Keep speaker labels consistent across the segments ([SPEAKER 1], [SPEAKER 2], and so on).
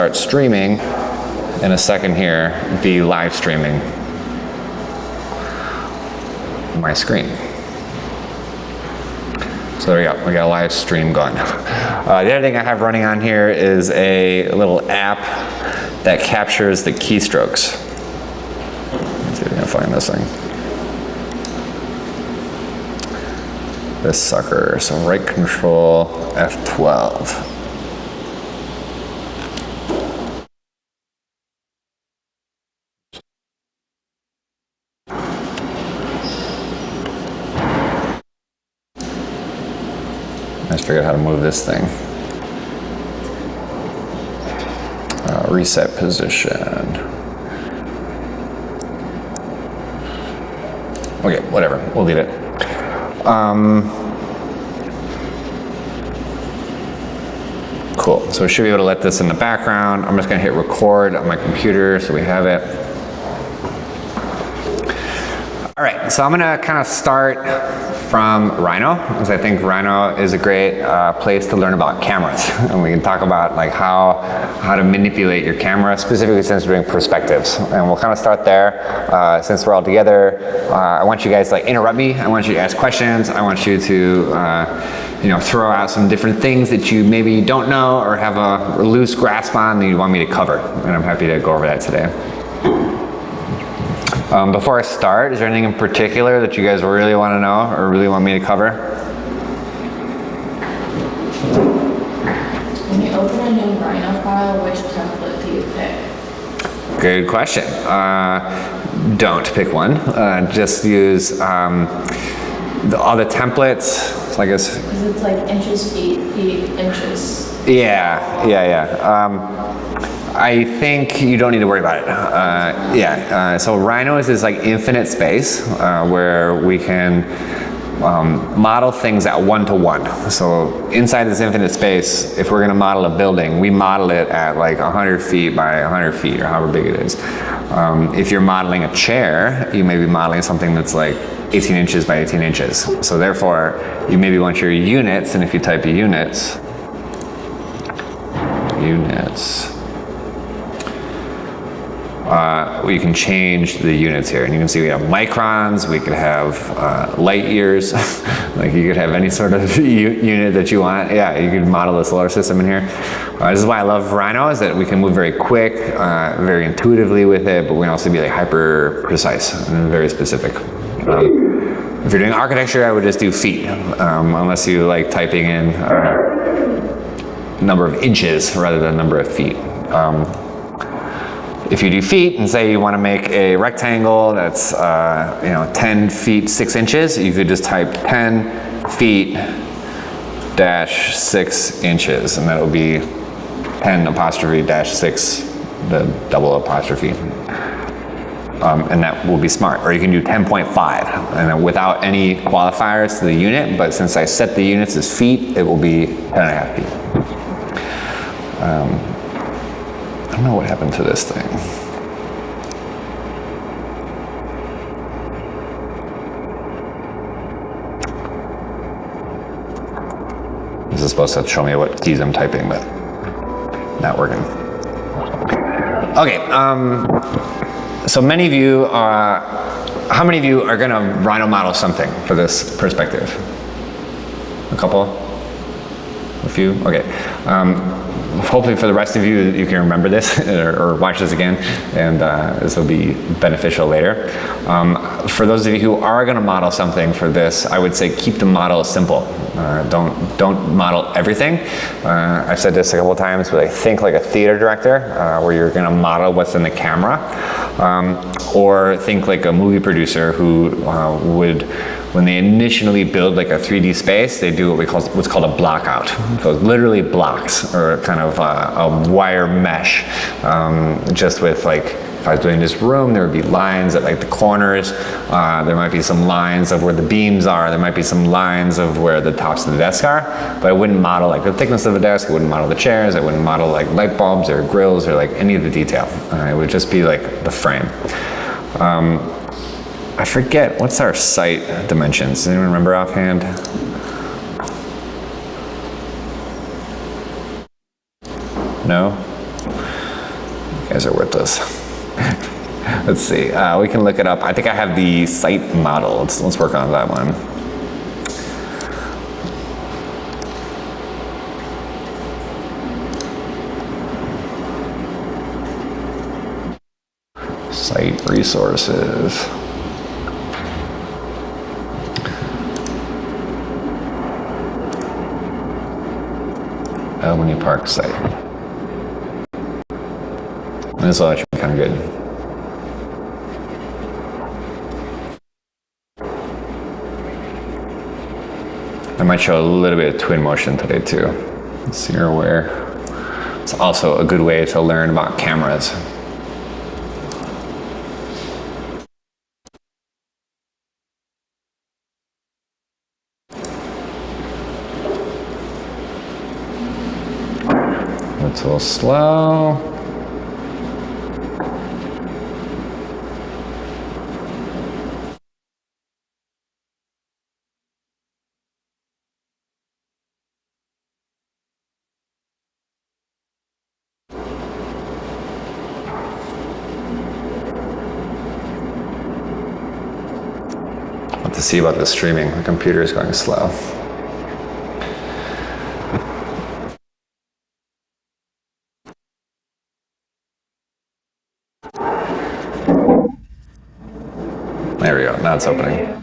[SPEAKER 1] start streaming in a second here, be live streaming my screen. So there we go, we got a live stream going. The other thing I have running on here is a little app that captures the keystrokes. Let's see if we can find this thing. This sucker, so right control F12. I just figured out how to move this thing. Reset position. Okay, whatever, we'll leave it. Cool, so we should be able to let this in the background. I'm just gonna hit record on my computer so we have it. All right, so I'm gonna kind of start from Rhino, because I think Rhino is a great place to learn about cameras. And we can talk about like how to manipulate your camera, specifically since we're doing perspectives. And we'll kind of start there. Since we're all together, I want you guys to like interrupt me. I want you to ask questions. I want you to throw out some different things that you maybe don't know or have a loose grasp on that you want me to cover. And I'm happy to go over that today. Before I start, is there anything in particular that you guys really want to know or really want me to cover?
[SPEAKER 2] When you open a new Rhino file, which template do you pick?
[SPEAKER 1] Good question. Don't pick one. Just use all the templates. So I guess.
[SPEAKER 2] Because it's like inches, feet, inches.
[SPEAKER 1] Yeah. I think you don't need to worry about it. So Rhino is this like infinite space where we can model things at 1-to-1. So inside this infinite space, if we're going to model a building, we model it at like 100 feet by 100 feet or however big it is. If you're modeling a chair, you may be modeling something that's like 18 inches by 18 inches. So therefore, you maybe want your units, and if you type units, we can change the units here, and you can see we have microns, we could have light years, like you could have any sort of unit that you want. Yeah, you could model the solar system in here. This is why I love Rhino, is that we can move very quick, very intuitively with it, but we can also be like hyper precise and very specific. If you're doing architecture, I would just do feet, unless you like typing in number of inches rather than number of feet. If you do feet and say you want to make a rectangle that's 10 feet 6 inches, you could just type 10 feet dash 6 inches, and that will be 10 apostrophe dash 6, the double apostrophe. And that will be smart. Or you can do 10.5, and then without any qualifiers to the unit, but since I set the units as feet, it will be 10.5 feet. I don't know what happened to this thing. This is supposed to show me what keys I'm typing, but not working. Okay, so many of you how many of you are gonna Rhino model something for this perspective? A couple? A few? Okay. Hopefully for the rest of you, you can remember this or watch this again, and this will be beneficial later. For those of you who are going to model something for this, I would say keep the model simple. Don't model everything. I've said this a couple of times, but I think like a theater director, where you're going to model what's in the camera, or think like a movie producer who would, when they initially build like a 3D space, they do what's called a block out. So it's literally blocks, or kind of a wire mesh, just with like, if I was doing this room, there would be lines at like the corners. There might be some lines of where the beams are. There might be some lines of where the tops of the desk are. But I wouldn't model like the thickness of a desk. I wouldn't model the chairs. I wouldn't model like light bulbs or grills or like any of the detail. It would just be like the frame. I forget, what's our site dimensions? Does anyone remember offhand? No? guys are with us. Let's see. We can look it up. I think I have the site model. Let's work on that one. Site resources. Albany Park site. This will actually be kind of good. I might show a little bit of Twinmotion today too, so you're aware. It's also a good way to learn about cameras. It's a little slow. What to see about the streaming? The computer is going slow. There we go, now it's opening.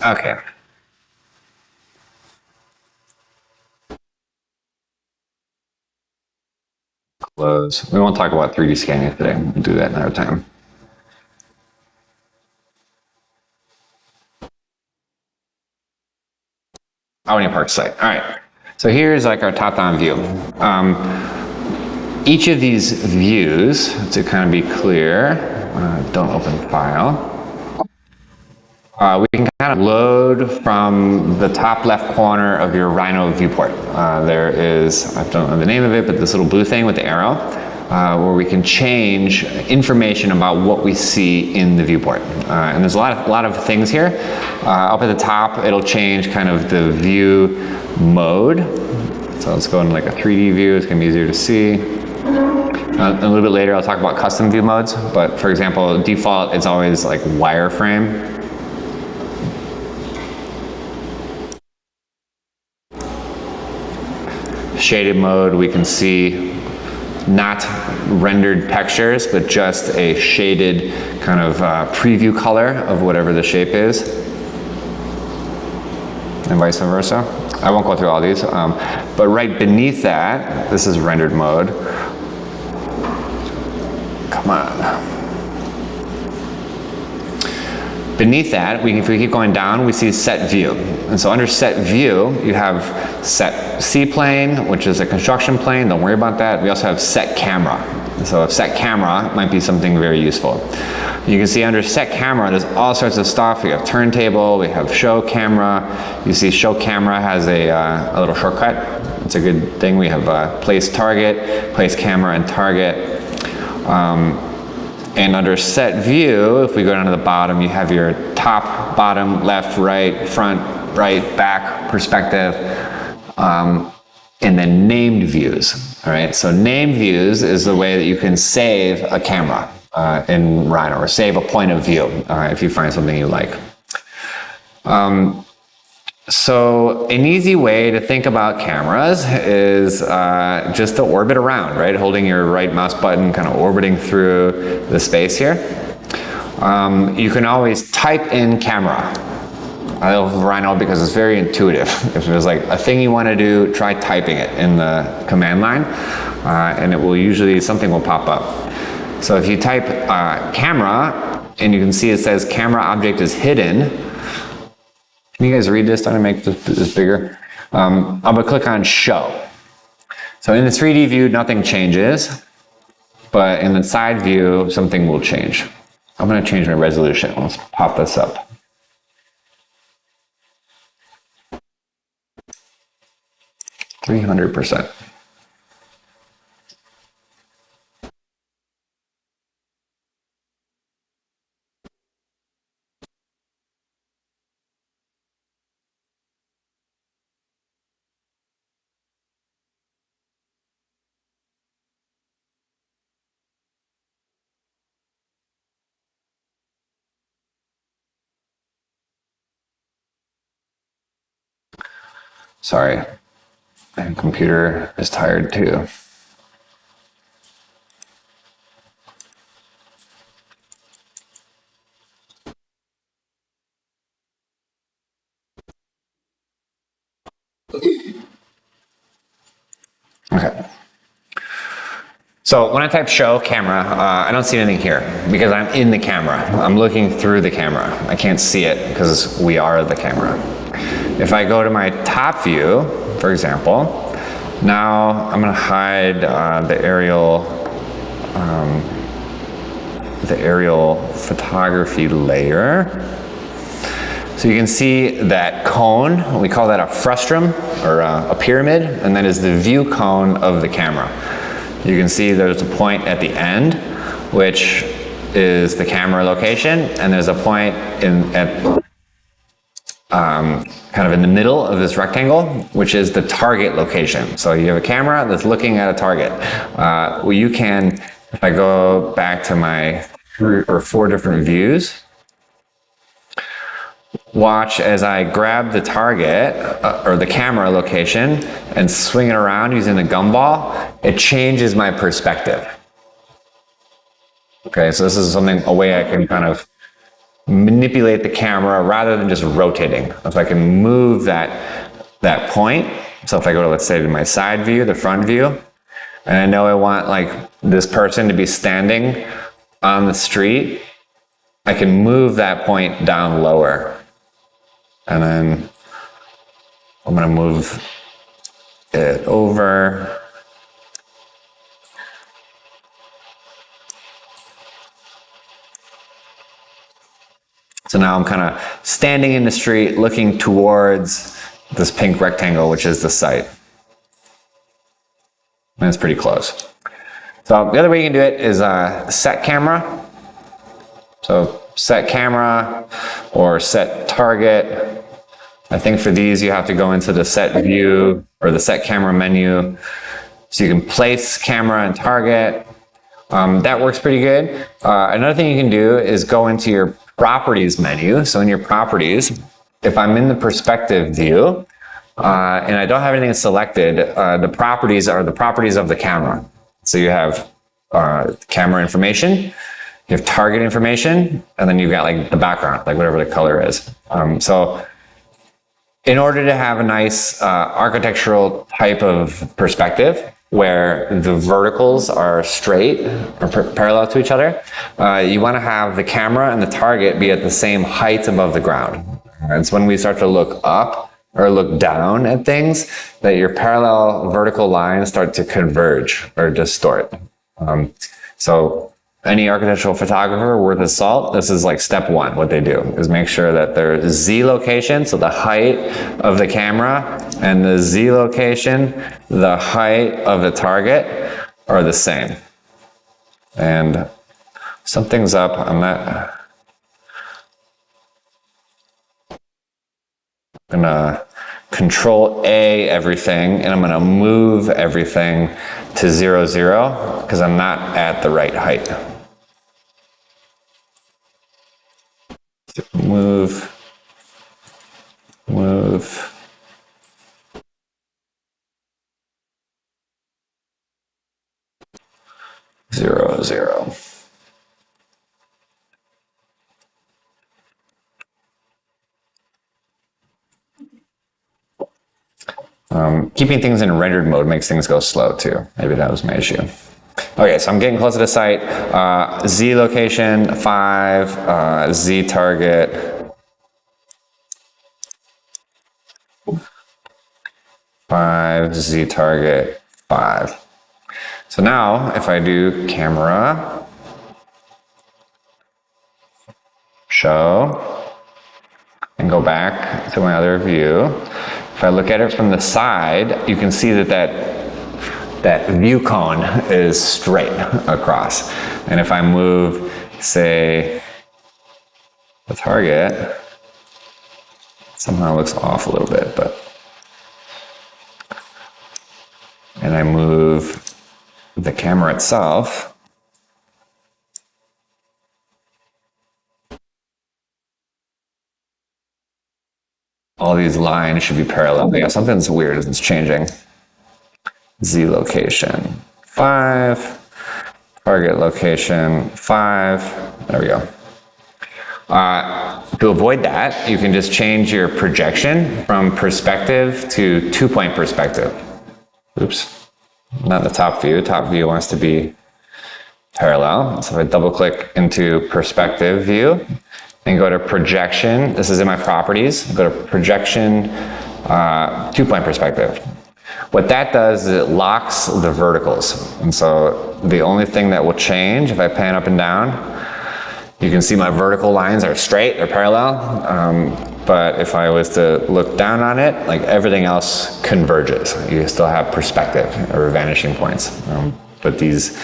[SPEAKER 1] Okay. Close. We won't talk about 3D scanning today. We'll do that another time. Albany Park site. All right. So here's like our top-down view. Each of these views, to kind of be clear, don't open file. We can kind of load from the top left corner of your Rhino viewport. There is, I don't know the name of it, but this little blue thing with the arrow, where we can change information about what we see in the viewport. And there's a lot of things here. Up at the top, it'll change kind of the view mode. So let's go into like a 3D view. It's gonna be easier to see. A little bit later, I'll talk about custom view modes. But for example, default, it's always like wireframe. Shaded mode, we can see not rendered textures, but just a shaded kind of preview color of whatever the shape is, and vice versa. I won't go through all these, but right beneath that, this is rendered mode. Come on. Beneath that, if we keep going down, we see set view. And so under set view, you have set C-plane, which is a construction plane. Don't worry about that. We also have set camera. And so set camera might be something very useful. You can see under set camera, there's all sorts of stuff. We have turntable, we have show camera. You see show camera has a little shortcut. It's a good thing. We have place target, place camera, and target. And under set view, if we go down to the bottom, you have your top, bottom, left, right, front, right, back perspective, and then named views. All right, so named views is the way that you can save a camera in Rhino, or save a point of view if you find something you like. So an easy way to think about cameras is just to orbit around, right? Holding your right mouse button, kind of orbiting through the space here. You can always type in camera. I love Rhino because it's very intuitive. If there's like a thing you want to do, try typing it in the command line, and it will usually, something will pop up. So if you type camera, and you can see it says camera object is hidden. Can you guys read this? I'm gonna make this bigger. I'm gonna click on show. So in the 3D view, nothing changes, but in the side view, something will change. I'm gonna change my resolution. Let's pop this up. %. Sorry, my computer is tired too. Okay. So when I type show camera, I don't see anything here because I'm in the camera. I'm looking through the camera. I can't see it because we are the camera. If I go to my top view, for example, now I'm going to hide the aerial photography layer. So you can see that cone, we call that a frustum or a pyramid, and that is the view cone of the camera. You can see there's a point at the end, which is the camera location, and there's a point kind of in the middle of this rectangle, which is the target location. So you have a camera that's looking at a target. Well, you can, if I go back to my 3 or 4 different views, watch as I grab the target or the camera location and swing it around using the gumball. It changes my perspective. Okay, so this is a way I can kind of manipulate the camera rather than just rotating. If I can move that point, so if I go to, let's say, to my side view, the front view, and I know I want like this person to be standing on the street, I can move that point down lower. And then I'm going to move it over. So now I'm kind of standing in the street looking towards this pink rectangle, which is the site. And it's pretty close. So the other way you can do it is set camera. So set camera or set target. I think for these you have to go into the set view or the set camera menu. So you can place camera and target. That works pretty good. Another thing you can do is go into your properties menu. So in your properties, if I'm in the perspective view and I don't have anything selected, the properties are the properties of the camera. So you have camera information, you have target information, and then you've got like the background, like whatever the color is. So in order to have a nice architectural type of perspective where the verticals are straight or parallel to each other, you want to have the camera and the target be at the same height above the ground. It's when we start to look up or look down at things that your parallel vertical lines start to converge or distort. So any architectural photographer worth his salt, this is like step 1. What they do is make sure that their Z location, so the height of the camera, and the Z location, the height of the target, are the same. And something's up on that. I'm gonna Control A everything, and I'm gonna move everything to 0, 0, because I'm not at the right height. Move, 0, 0. Keeping things in rendered mode makes things go slow too. Maybe that was my issue. Okay, so I'm getting close to the site. Z location 5, Z target 5, Z target 5. So now if I do camera, show, and go back to my other view, if I look at it from the side, you can see that view cone is straight across. And if I move, say, the target, somehow it looks off a little bit, but, and I move the camera itself, all all these lines should be parallel. Yeah, something's weird as it's changing. Z location 5, target location 5. There we go. To avoid that, you can just change your projection from perspective to 2-point perspective. Oops, not the top view. Top view wants to be parallel. So if I double click into perspective view and go to projection, this is in my properties, go to projection, 2-point perspective. What that does is it locks the verticals. And so the only thing that will change if I pan up and down, you can see my vertical lines are straight, they're parallel. But if I was to look down on it, like everything else converges. You still have perspective or vanishing points. But these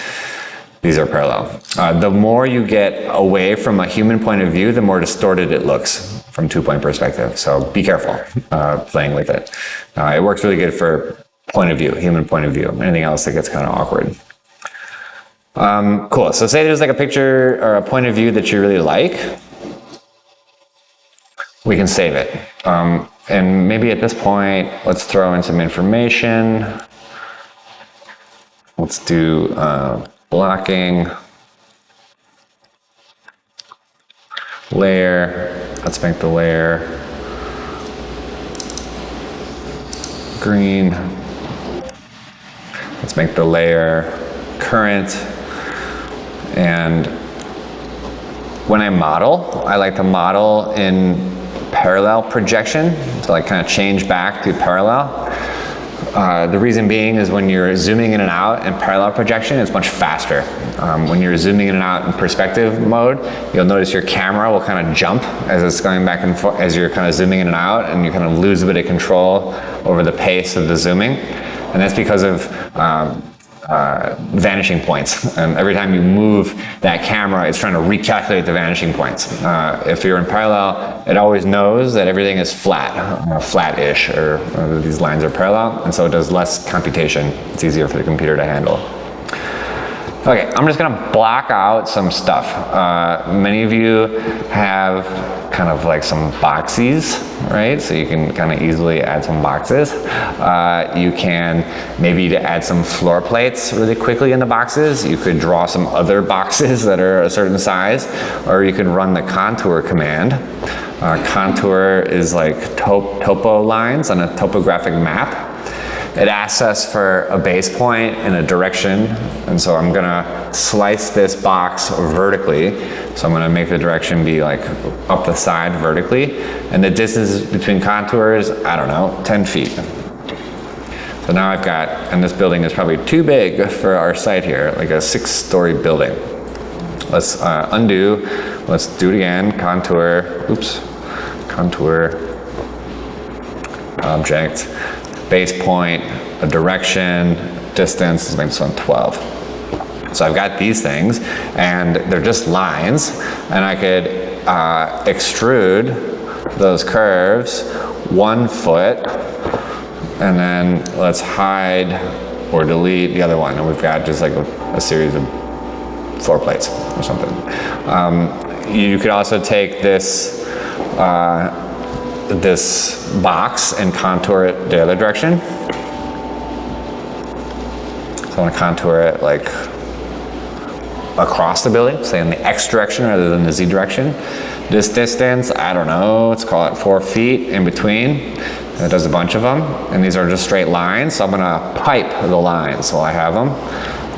[SPEAKER 1] are parallel. The more you get away from a human point of view, the more distorted it looks from 2-point perspective. So be careful playing with it. It works really good for point of view, human point of view. Anything else that gets kind of awkward. Cool. So say there's like a picture or a point of view that you really like. We can save it. And maybe at this point, let's throw in some information. Let's do blocking, layer. Let's make the layer green. Let's make the layer current. And when I model, I like to model in parallel projection, to like kind of change back to parallel. The reason being is when you're zooming in and out in parallel projection, it's much faster. When you're zooming in and out in perspective mode, you'll notice your camera will kind of jump as it's going back and forth, as you're kind of zooming in and out, and you kind of lose a bit of control over the pace of the zooming. And that's because of vanishing points. And every time you move that camera, it's trying to recalculate the vanishing points. If you're in parallel, it always knows that everything is flat, flat-ish, or these lines are parallel, and so it does less computation. It's easier for the computer to handle. Okay, I'm just gonna block out some stuff. Many of you have kind of like some boxes, right? So you can kind of easily add some boxes. You can maybe add some floor plates really quickly in the boxes. You could draw some other boxes that are a certain size, or you could run the contour command. Contour is like topo lines on a topographic map. It asks us for a base point and a direction, and so I'm gonna slice this box vertically. So I'm gonna make the direction be like up the side vertically, and the distance between contours, I don't know, 10 feet. So now I've got, and this building is probably too big for our site here, like a 6-story building. Let's undo, let's do it again, contour, oops, contour, object, base point, a direction, distance, let's make this one 12. So I've got these things, and they're just lines, and I could extrude those curves 1 foot, and then let's hide or delete the other one, and we've got just like a series of floor plates or something. You could also take this this box and contour it the other direction. So I want to contour it like across the building, say in the X direction rather than the Z direction. This distance, I don't know, let's call it 4 feet in between. It does a bunch of them, and these are just straight lines, so I'm gonna pipe the lines while I have them.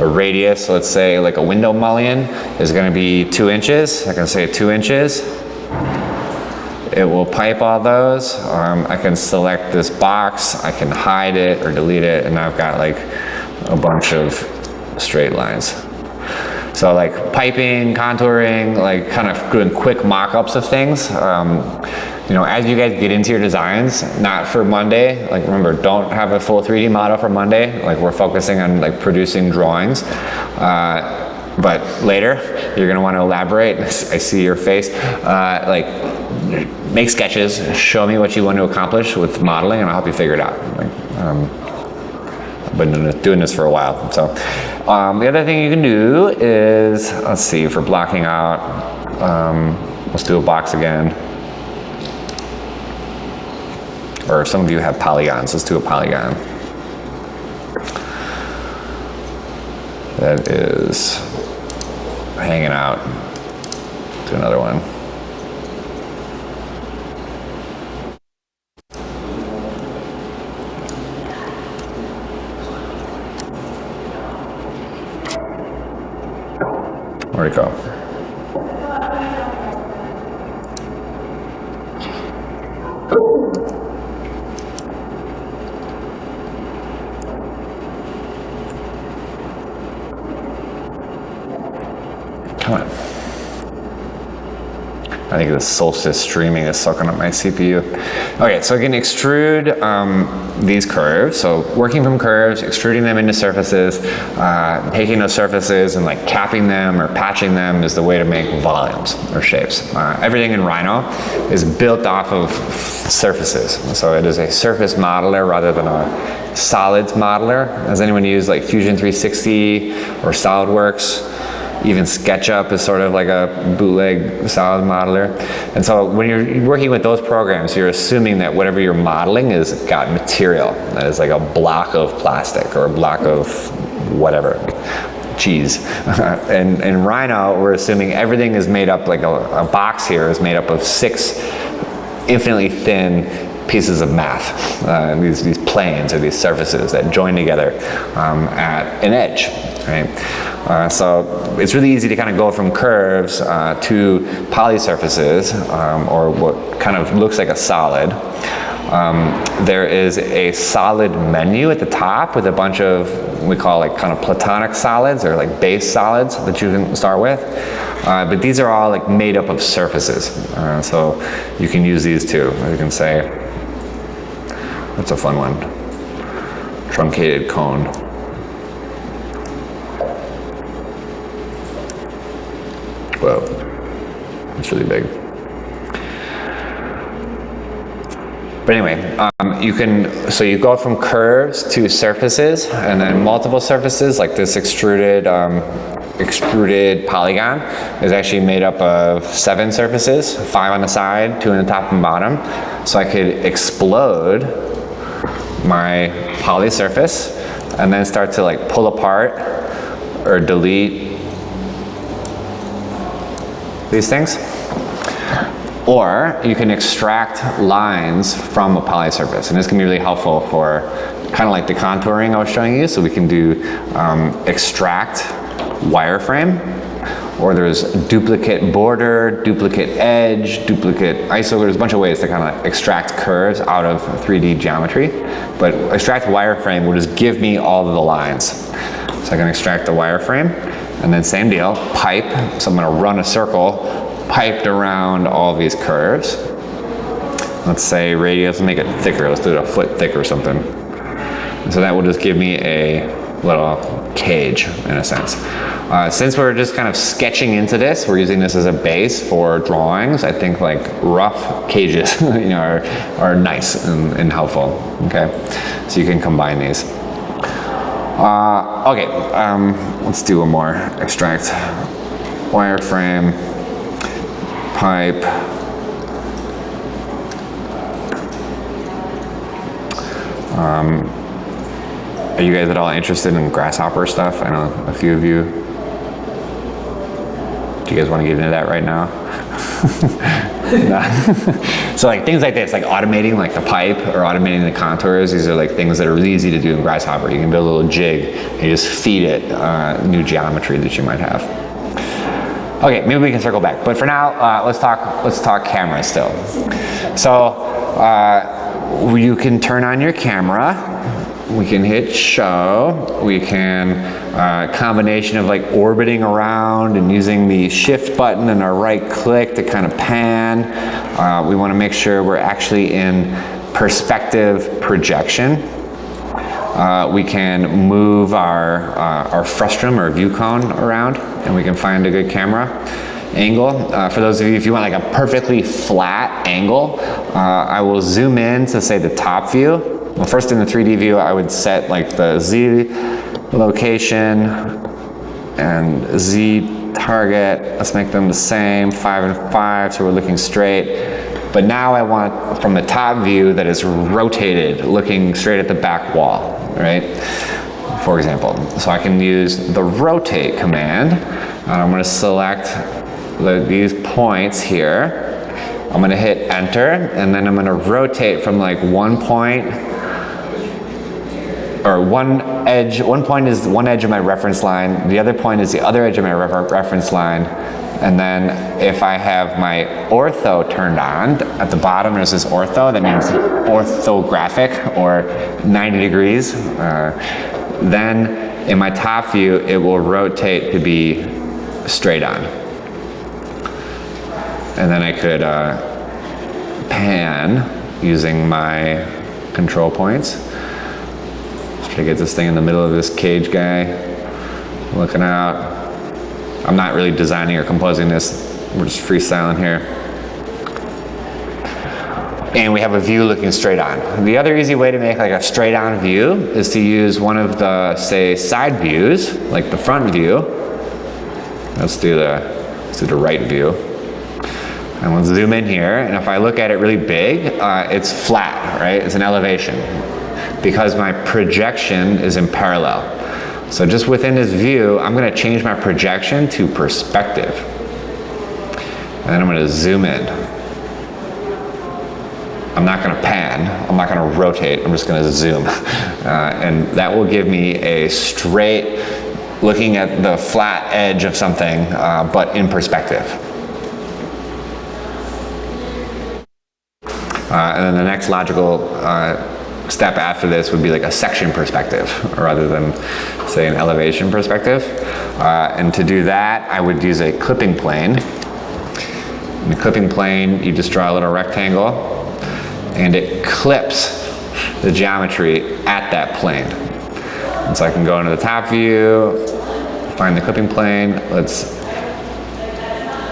[SPEAKER 1] A radius, let's say like a window mullion, is gonna be 2 inches. I can say 2 inches. It will pipe all those. I can select this box, I can hide it or delete it, and I've got like a bunch of straight lines. So like piping, contouring, like kind of doing quick mock-ups of things. You know, as you guys get into your designs, not for Monday, like remember, don't have a full 3D model for Monday. Like we're focusing on like producing drawings. But later, you're gonna wanna elaborate. I see your face. Like, make sketches, show me what you want to accomplish with modeling, and I'll help you figure it out. Like, I've been doing this for a while. So the other thing you can do is, let's see, for blocking out, let's do a box again. Or some of you have polygons. Let's do a polygon. That is hanging out. Do another one. Where'd it go? Come on. I think the Solstice streaming is sucking up my CPU. Okay, so I can extrude these curves. So working from curves, extruding them into surfaces, taking those surfaces and like capping them or patching them is the way to make volumes or shapes. Everything in Rhino is built off of surfaces. So it is a surface modeler rather than a solids modeler. Has anyone used like Fusion 360 or SolidWorks? Even SketchUp is sort of like a bootleg solid modeler. And so when you're working with those programs, you're assuming that whatever you're modeling is got material. That is like a block of plastic or a block of whatever, cheese. And in Rhino, we're assuming everything is made up, like a box here is made up of 6 infinitely thin pieces of math, these planes or these surfaces that join together at an edge, right? So it's really easy to kind of go from curves to poly surfaces, or what kind of looks like a solid. There is a solid menu at the top with a bunch of, we call like kind of platonic solids or like base solids that you can start with. But these are all like made up of surfaces. So you can use these too. You can say, that's a fun one, truncated cone. Whoa, it's really big. But anyway, so you go from curves to surfaces, and then multiple surfaces, like this extruded polygon is actually made up of 7 surfaces, 5 on the side, 2 on the top and bottom. So I could explode my poly surface and then start to like pull apart or delete these things. Or you can extract lines from a poly surface, and this can be really helpful for kind of like the contouring I was showing you. So we can do extract wireframe, or there's duplicate border, duplicate edge, duplicate iso. There's a bunch of ways to kind of extract curves out of 3D geometry. But extract wireframe will just give me all of the lines. So I can extract the wireframe, and then same deal, pipe. So I'm going to run a circle piped around all these curves. Let's say radius, let's make it thicker. Let's do it a foot thick or something. And so that will just give me a little cage in a sense. Since we're just kind of sketching into this, we're using this as a base for drawings. I think like rough cages, you know, are nice and helpful. Okay, so you can combine these. Okay, let's do one more. Extract wireframe, pipe. Are you guys at all interested in grasshopper stuff? I know a few of you. Do you guys want to get into that right now? No. So like things like this, like automating like the pipe or automating the contours, these are like things that are really easy to do in Grasshopper. You can build a little jig and you just feed it new geometry that you might have. Okay, maybe we can circle back, but for now, let's talk camera still. So you can turn on your camera. We can hit show. We can combination of like orbiting around and using the shift button and our right click to kind of pan. We want to make sure we're actually in perspective projection. We can move our frustum or view cone around, and we can find a good camera angle. For those of you, if you want like a perfectly flat angle, I will zoom in to say the top view. Well, first in the 3D view, I would set like the Z location and Z target. Let's make them the same, 5 and 5, so we're looking straight. But now I want from the top view that is rotated, looking straight at the back wall, right? For example, so I can use the rotate command. I'm going to select these points here. I'm going to hit enter, and then I'm going to rotate from like one point, or one point is one edge of my reference line, the other point is the other edge of my reference line, and then if I have my ortho turned on, at the bottom there's this ortho, that means orthographic, or 90 degrees. Then in my top view, it will rotate to be straight on. And then I could pan using my control points. Try to get this thing in the middle of this cage guy, looking out. I'm not really designing or composing this, we're just freestyling here. And we have a view looking straight on. The other easy way to make like a straight on view is to use one of the, say, side views, like the front view. Let's do the right view. And we'll zoom in here, and if I look at it really big, it's flat, right? It's an elevation, because my projection is in parallel. So just within this view, I'm gonna change my projection to perspective. And then I'm gonna zoom in. I'm not gonna pan, I'm not gonna rotate, I'm just gonna zoom. And that will give me a straight, looking at the flat edge of something, but in perspective. And then the next logical step after this would be like a section perspective, rather than, say, an elevation perspective. And to do that, I would use a clipping plane. In the clipping plane, you just draw a little rectangle, and it clips the geometry at that plane. And so I can go into the top view, find the clipping plane, let's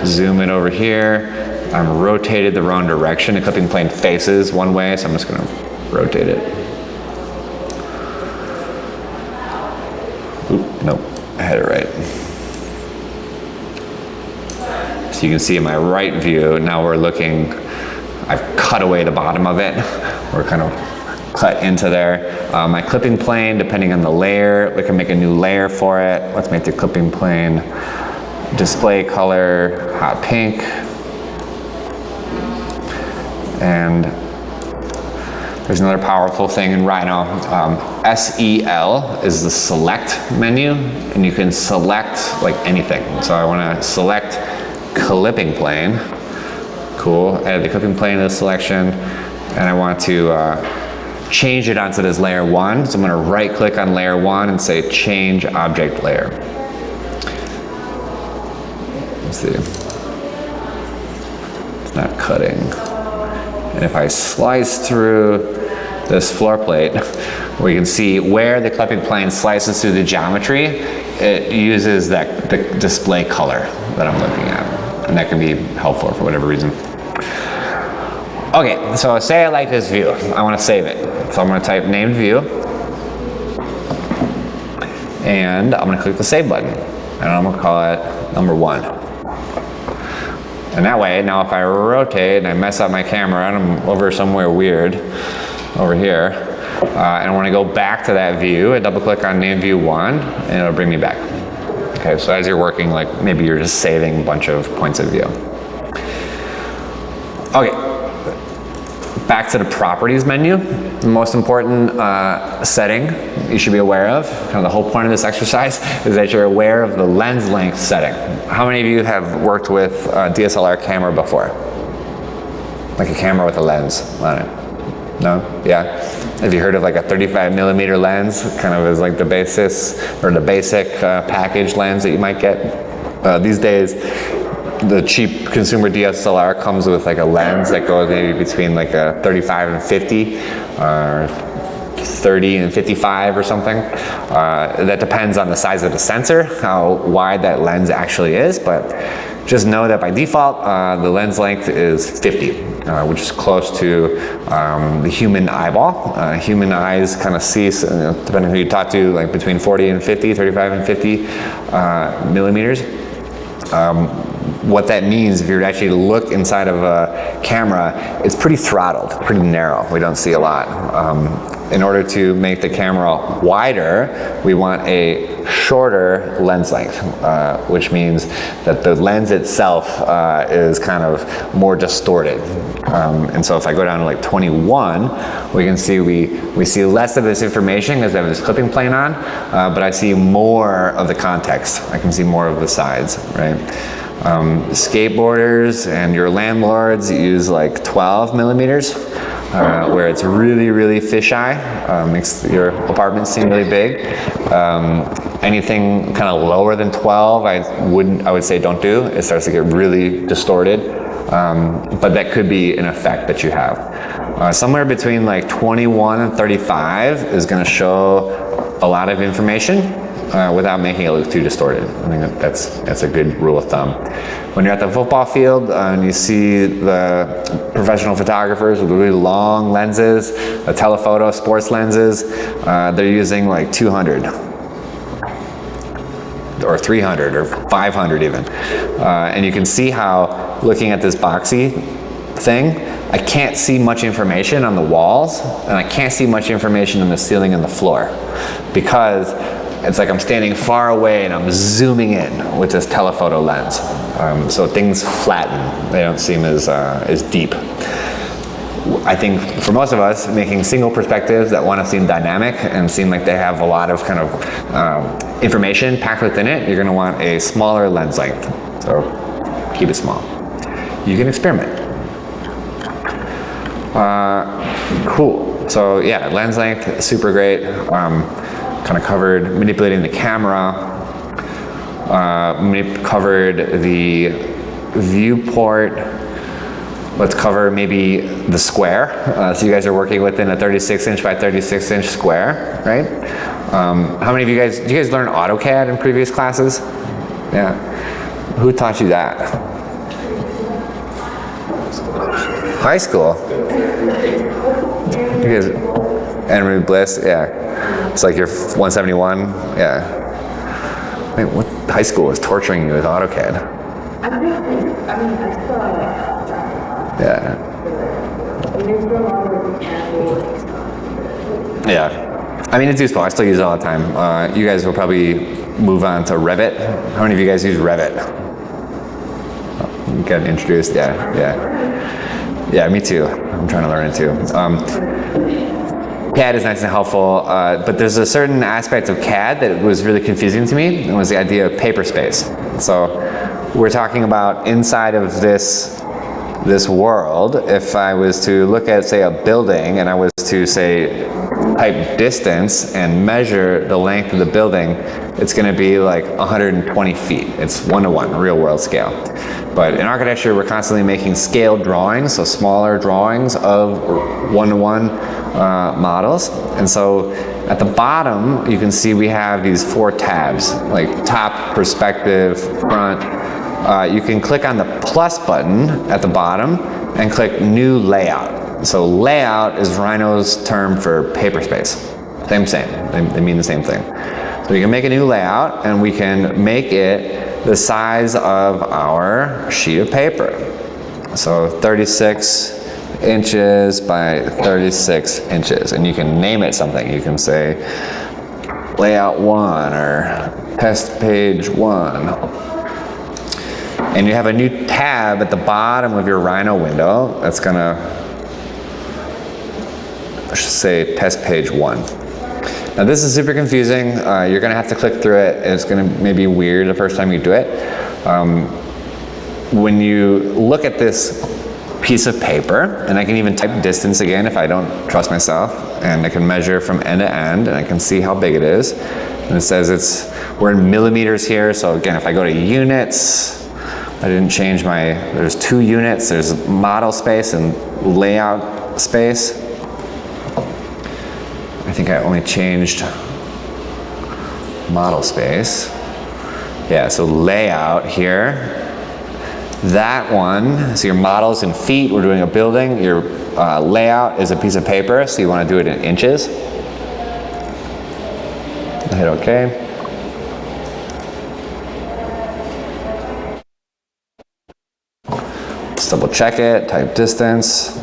[SPEAKER 1] zoom it over here. I'm rotated the wrong direction. The clipping plane faces one way, so I'm just gonna rotate it. Oop, nope, I had it right. So you can see in my right view, now we're looking, I've cut away the bottom of it. We're kind of cut into there. My clipping plane, depending on the layer, we can make a new layer for it. Let's make the clipping plane display color hot pink. And there's another powerful thing in Rhino. SEL is the select menu, and you can select like anything. So I want to select clipping plane. Cool, add the clipping plane to the selection, and I want to change it onto this layer 1. So I'm going to right click on layer 1 and say change object layer. Let's see. It's not cutting. And if I slice through this floor plate, we can see where the clipping plane slices through the geometry, it uses the display color that I'm looking at. And that can be helpful for whatever reason. Okay, so say I like this view. I want to save it. So I'm going to type named view. And I'm going to click the save button. And I'm going to call it number 1. And that way, now if I rotate and I mess up my camera and I'm over somewhere weird, over here, and I want to go back to that view, I double click on name view 1, and it'll bring me back. Okay, so as you're working, like maybe you're just saving a bunch of points of view. Okay, back to the properties menu. The most important setting you should be aware of, kind of the whole point of this exercise, is that you're aware of the lens length setting. How many of you have worked with a DSLR camera before? Like a camera with a lens on it? No? Yeah? Have you heard of like a 35mm lens, kind of as like the basis, or the basic package lens that you might get? These days, the cheap consumer DSLR comes with like a lens that goes maybe between like a 35 and 50, or 30 and 55 or something. That depends on the size of the sensor, how wide that lens actually is, but just know that by default, the lens length is 50, which is close to the human eyeball. Human eyes kind of see, depending on who you talk to, like between 40 and 50, 35 and 50 millimeters. what that means, if you were to actually look inside of a camera, it's pretty throttled, pretty narrow. We don't see a lot. In order to make the camera wider, we want a shorter lens length, which means that the lens itself is kind of more distorted. And so if I go down to like 21, we can see we see less of this information because I have this clipping plane on, but I see more of the context. I can see more of the sides, right? Skateboarders and your landlords use like 12 millimeters. Where it's really, really fisheye, makes your apartment seem really big. Anything kind of lower than 12, I would say don't do. It starts to get really distorted, but that could be an effect that you have. Somewhere between like 21 and 35 is going to show a lot of information without making it look too distorted. I think that's a good rule of thumb. When you're at the football field and you see the professional photographers with really long lenses, the telephoto sports lenses, they're using like 200 or 300 or 500 even. And you can see how, looking at this boxy thing, I can't see much information on the walls and I can't see much information on the ceiling and the floor, because it's like I'm standing far away and I'm zooming in with this telephoto lens. So things flatten. They don't seem as deep. I think for most of us, making single perspectives that want to seem dynamic and seem like they have a lot of kind of information packed within it, you're going to want a smaller lens length. So keep it small. You can experiment. Cool. So yeah, lens length, super great. Kind of covered manipulating the camera, covered the viewport. Let's cover maybe the square. So you guys are working within a 36 inch by 36 inch square, right? How many of you guys, did you guys learn AutoCAD in previous classes? Yeah. Who taught you that? High school? You guys, Henry Bliss, yeah. It's like you're 171, yeah. Wait, what high school was torturing you with AutoCAD? Yeah. Yeah. I mean, it's useful. I still use it all the time. You guys will probably move on to Revit. How many of you guys use Revit? Get introduced, yeah. Yeah, me too. I'm trying to learn it too. CAD is nice and helpful, but there's a certain aspect of CAD that was really confusing to me. It was the idea of paper space. So we're talking about inside of this world. If I was to look at, say, a building, and I was to, say, type distance and measure the length of the building, it's going to be like 120 feet. It's 1-to-1, real world scale. But in architecture, we're constantly making scaled drawings, so smaller drawings of 1-to-1 models. And so at the bottom, you can see we have these 4 tabs, like top, perspective, front. You can click on the plus button at the bottom and click new layout. So layout is Rhino's term for paper space. Same. They mean the same thing. So we can make a new layout and we can make it the size of our sheet of paper. So 36 inches by 36 inches. And you can name it something. You can say layout 1 or test page 1. And you have a new tab at the bottom of your Rhino window that's gonna, I should say, test page 1. Now this is super confusing. You're gonna have to click through it. It's gonna maybe weird the first time you do it. When you look at this piece of paper, and I can even type distance again if I don't trust myself, and I can measure from end to end, and I can see how big it is. And it says we're in millimeters here, so again, if I go to units, I didn't change there's 2 units, there's model space and layout space. I think I only changed model space. Yeah, so layout here. That one, so your model's in feet, we're doing a building. Your layout is a piece of paper, so you want to do it in inches. Hit OK. double check it, type distance.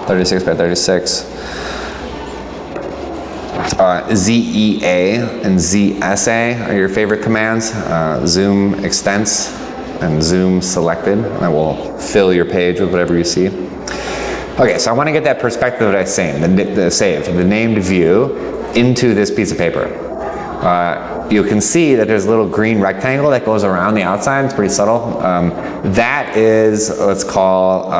[SPEAKER 1] (36 by 36). ZEA and ZSA are your favorite commands. Zoom extents and zoom selected. That will fill your page with whatever you see. Okay, so I want to get that perspective that I saved, the named view, into this piece of paper. You can see that there's a little green rectangle that goes around the outside. It's pretty subtle. That is, let's call,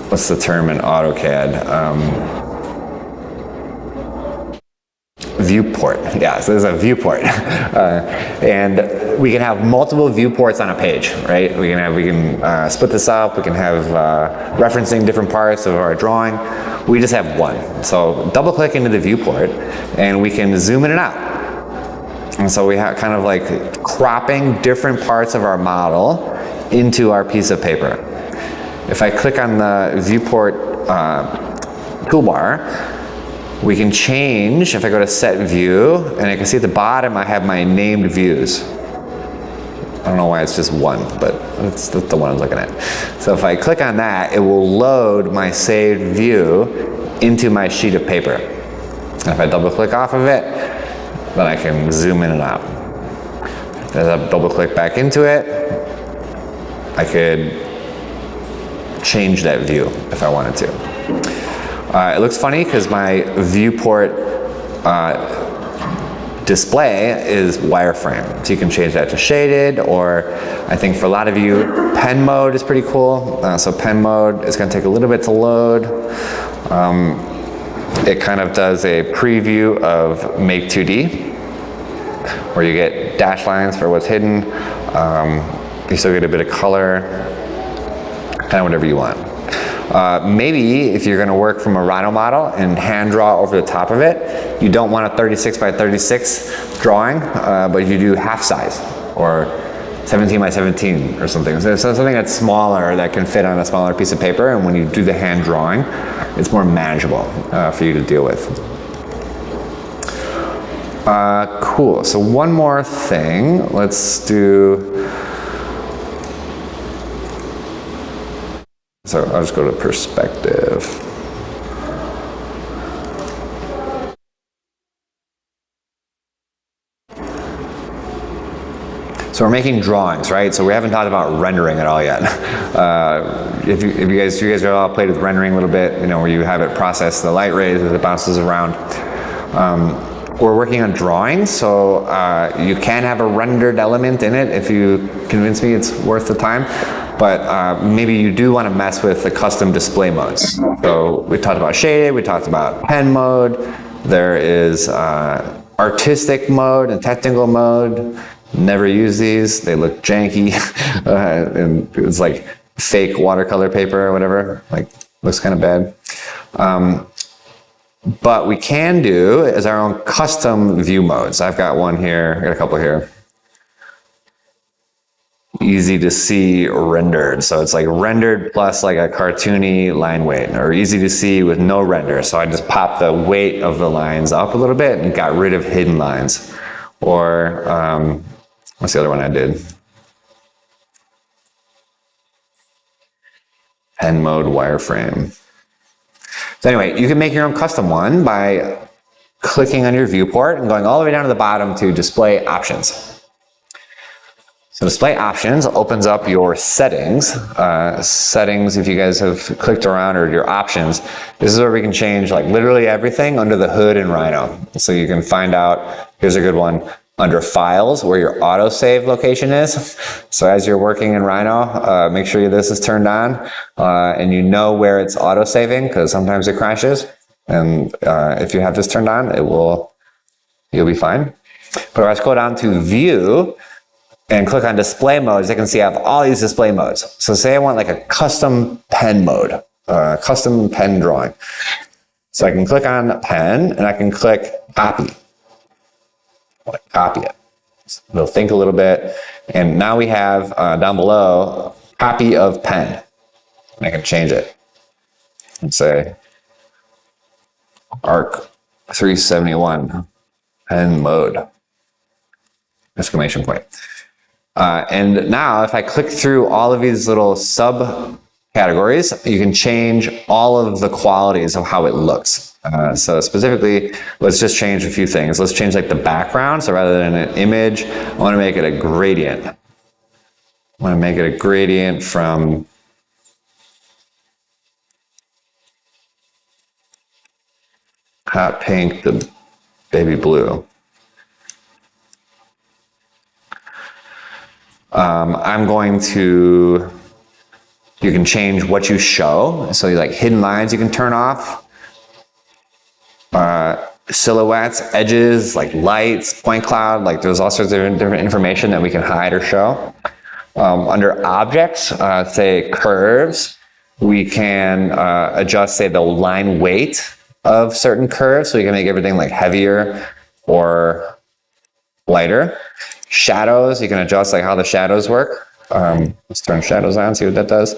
[SPEAKER 1] what's the term in AutoCAD? Viewport. Yeah, so there's a viewport. And we can have multiple viewports on a page, right? We can split this up. We can have referencing different parts of our drawing. We just have one. So double click into the viewport and we can zoom in and out. And so we have kind of like cropping different parts of our model into our piece of paper. If I click on the viewport toolbar, we can change. If I go to set view, and I can see at the bottom I have my named views. I don't know why it's just one, but that's the one I'm looking at. So if I click on that, it will load my saved view into my sheet of paper. And if I double click off of it, then I can zoom in and out. As I double click back into it, I could change that view if I wanted to. It looks funny because my viewport display is wireframe. So you can change that to shaded, or I think for a lot of you, pen mode is pretty cool. So pen mode is going to take a little bit to load. It kind of does a preview of Make 2D, where you get dash lines for what's hidden. You still get a bit of color, kind of whatever you want. Maybe if you're going to work from a Rhino model and hand draw over the top of it, you don't want a 36 by 36 drawing, but you do half size or 17 by 17 or something. So something that's smaller that can fit on a smaller piece of paper, and when you do the hand drawing, it's more manageable for you to deal with. Cool. So one more thing. Let's do. So I'll just go to perspective. So we're making drawings, right? So we haven't talked about rendering at all yet. If you guys have all played with rendering a little bit, you know, where you have it process the light rays as it bounces around. We're working on drawings, so you can have a rendered element in it if you convince me it's worth the time. But maybe you do want to mess with the custom display modes. So we talked about shaded, we talked about pen mode. There is artistic mode and technical mode. Never use these, they look janky. And it's like fake watercolor paper or whatever, like looks kind of bad. But we can do is our own custom view modes. I've got one here, I got a couple here. Easy to see rendered. So it's like rendered plus like a cartoony line weight, or easy to see with no render. So I just popped the weight of the lines up a little bit and got rid of hidden lines. Or, what's the other one I did? Pen mode wireframe. So anyway, you can make your own custom one by clicking on your viewport and going all the way down to the bottom to display options. So display options opens up your settings. Settings, if you guys have clicked around, or your options, this is where we can change like literally everything under the hood in Rhino. So you can find out, here's a good one, under files where your autosave location is. So as you're working in Rhino, make sure this is turned on and you know where it's autosaving, because sometimes it crashes. And if you have this turned on, you'll be fine. But let's go down to view and click on display modes. I can see I have all these display modes. So say I want like a custom pen mode, custom pen drawing. So I can click on pen and I can click copy. Copy it. It'll think a little bit. And now we have down below, copy of pen. And I can change it and say ARC 371. pen mode, exclamation point. And now if I click through all of these little subcategories, you can change all of the qualities of how it looks. So specifically, let's just change a few things. Let's change like the background. So rather than an image, I want to make it a gradient. I want to make it a gradient from hot pink to baby blue. I'm going to, you can change what you show. So like hidden lines you can turn off. Silhouettes, edges, like lights, point cloud, like there's all sorts of different information that we can hide or show. Under objects, say curves, we can adjust, say, the line weight of certain curves, so you can make everything like heavier or lighter. Shadows, you can adjust like how the shadows work. Let's turn shadows on, see what that does.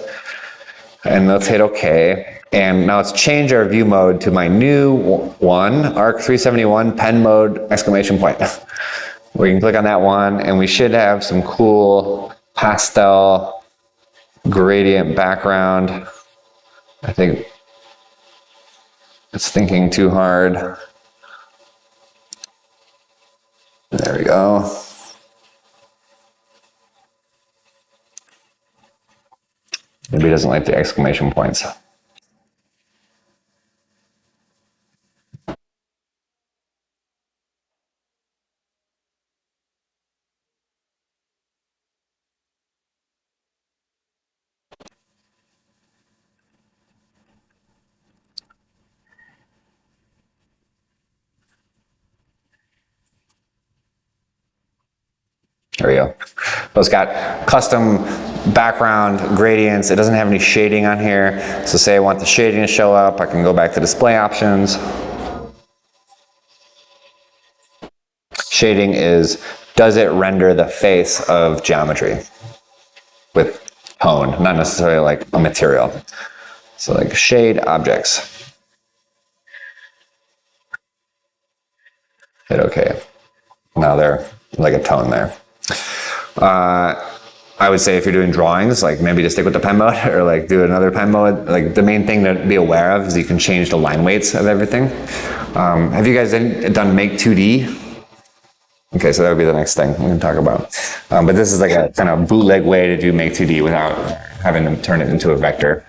[SPEAKER 1] And let's hit OK. And now let's change our view mode to my new one, ARC 371 pen mode, exclamation point. We can click on that one and we should have some cool pastel gradient background. I think it's thinking too hard. There we go. Maybe it doesn't like the exclamation points. There we go. So it's got custom background gradients. It doesn't have any shading on here. So say I want the shading to show up, I can go back to display options. Shading is, does it render the face of geometry with tone, not necessarily like a material. So like shade objects. Hit OK. Now they're like a tone there. I would say if you're doing drawings, like maybe to stick with the pen mode or like do another pen mode, like the main thing to be aware of is you can change the line weights of everything. Have you guys done Make 2D? Okay, so that would be the next thing we can talk about. But this is like a kind of bootleg way to do Make 2D without having to turn it into a vector.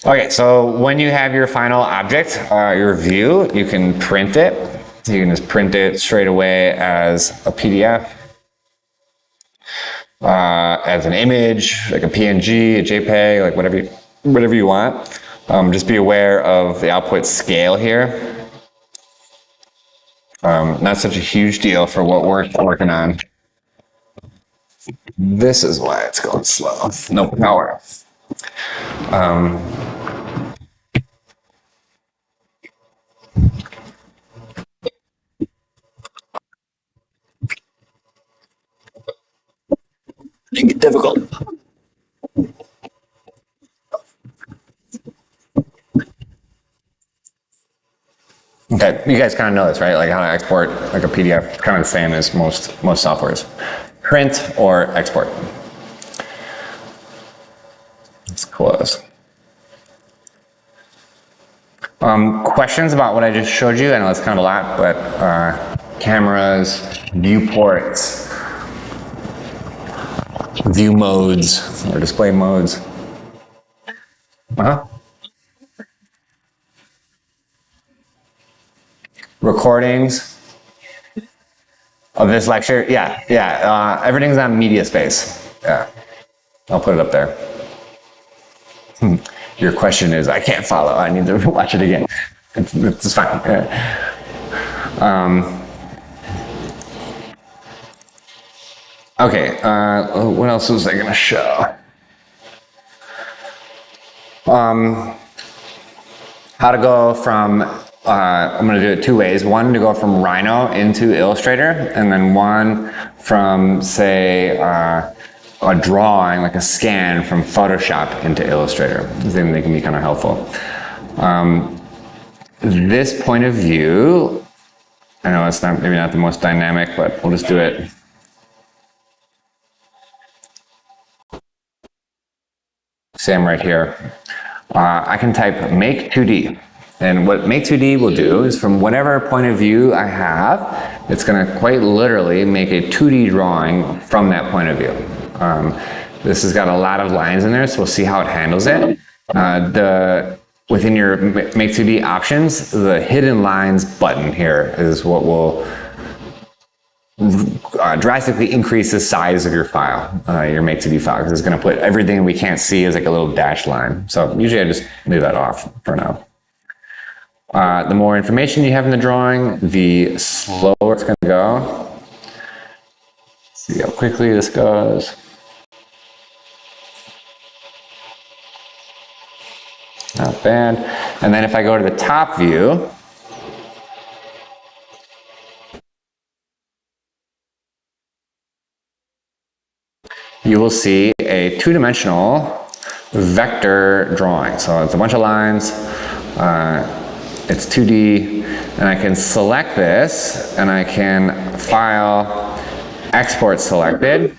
[SPEAKER 1] Okay, so when you have your final object, your view, you can print it. You can just print it straight away as a PDF, as an image, like a PNG, a JPEG, like whatever you want. Just be aware of the output scale here. Not such a huge deal for what we're working on. This is why it's going slow. No power. Make it difficult. Okay, you guys kind of know this, right? Like how to export like a PDF, kind of the same as most softwares. Print or export. Let's close. Questions about what I just showed you? I know it's kind of a lot, but cameras, viewports, view modes or display modes. Recordings of this lecture. Yeah. Everything's on MediaSpace. Yeah, I'll put it up there. Your question is, I can't follow. I need to watch it again. It's fine. Okay, what else was I gonna show? How to go from, I'm gonna do it two ways. One to go from Rhino into Illustrator, and then one from, say, a drawing, like a scan from Photoshop into Illustrator. Then they can be kind of helpful. This point of view I know it's not maybe not the most dynamic, but we'll just do it. Same right here. I can type make 2D. And what make 2D will do is from whatever point of view I have, it's going to quite literally make a 2D drawing from that point of view. This has got a lot of lines in there, so we'll see how it handles it. Within your make 2D options, the hidden lines button here is what will drastically increase the size of your file, your make 2D file, because it's going to put everything we can't see as like a little dashed line. So usually I just leave that off for now. The more information you have in the drawing, the slower it's going to go. Let's see how quickly this goes. Not bad. And then if I go to the top view, you will see a two-dimensional vector drawing. So it's a bunch of lines, it's 2D, and I can select this, and I can file, export selected.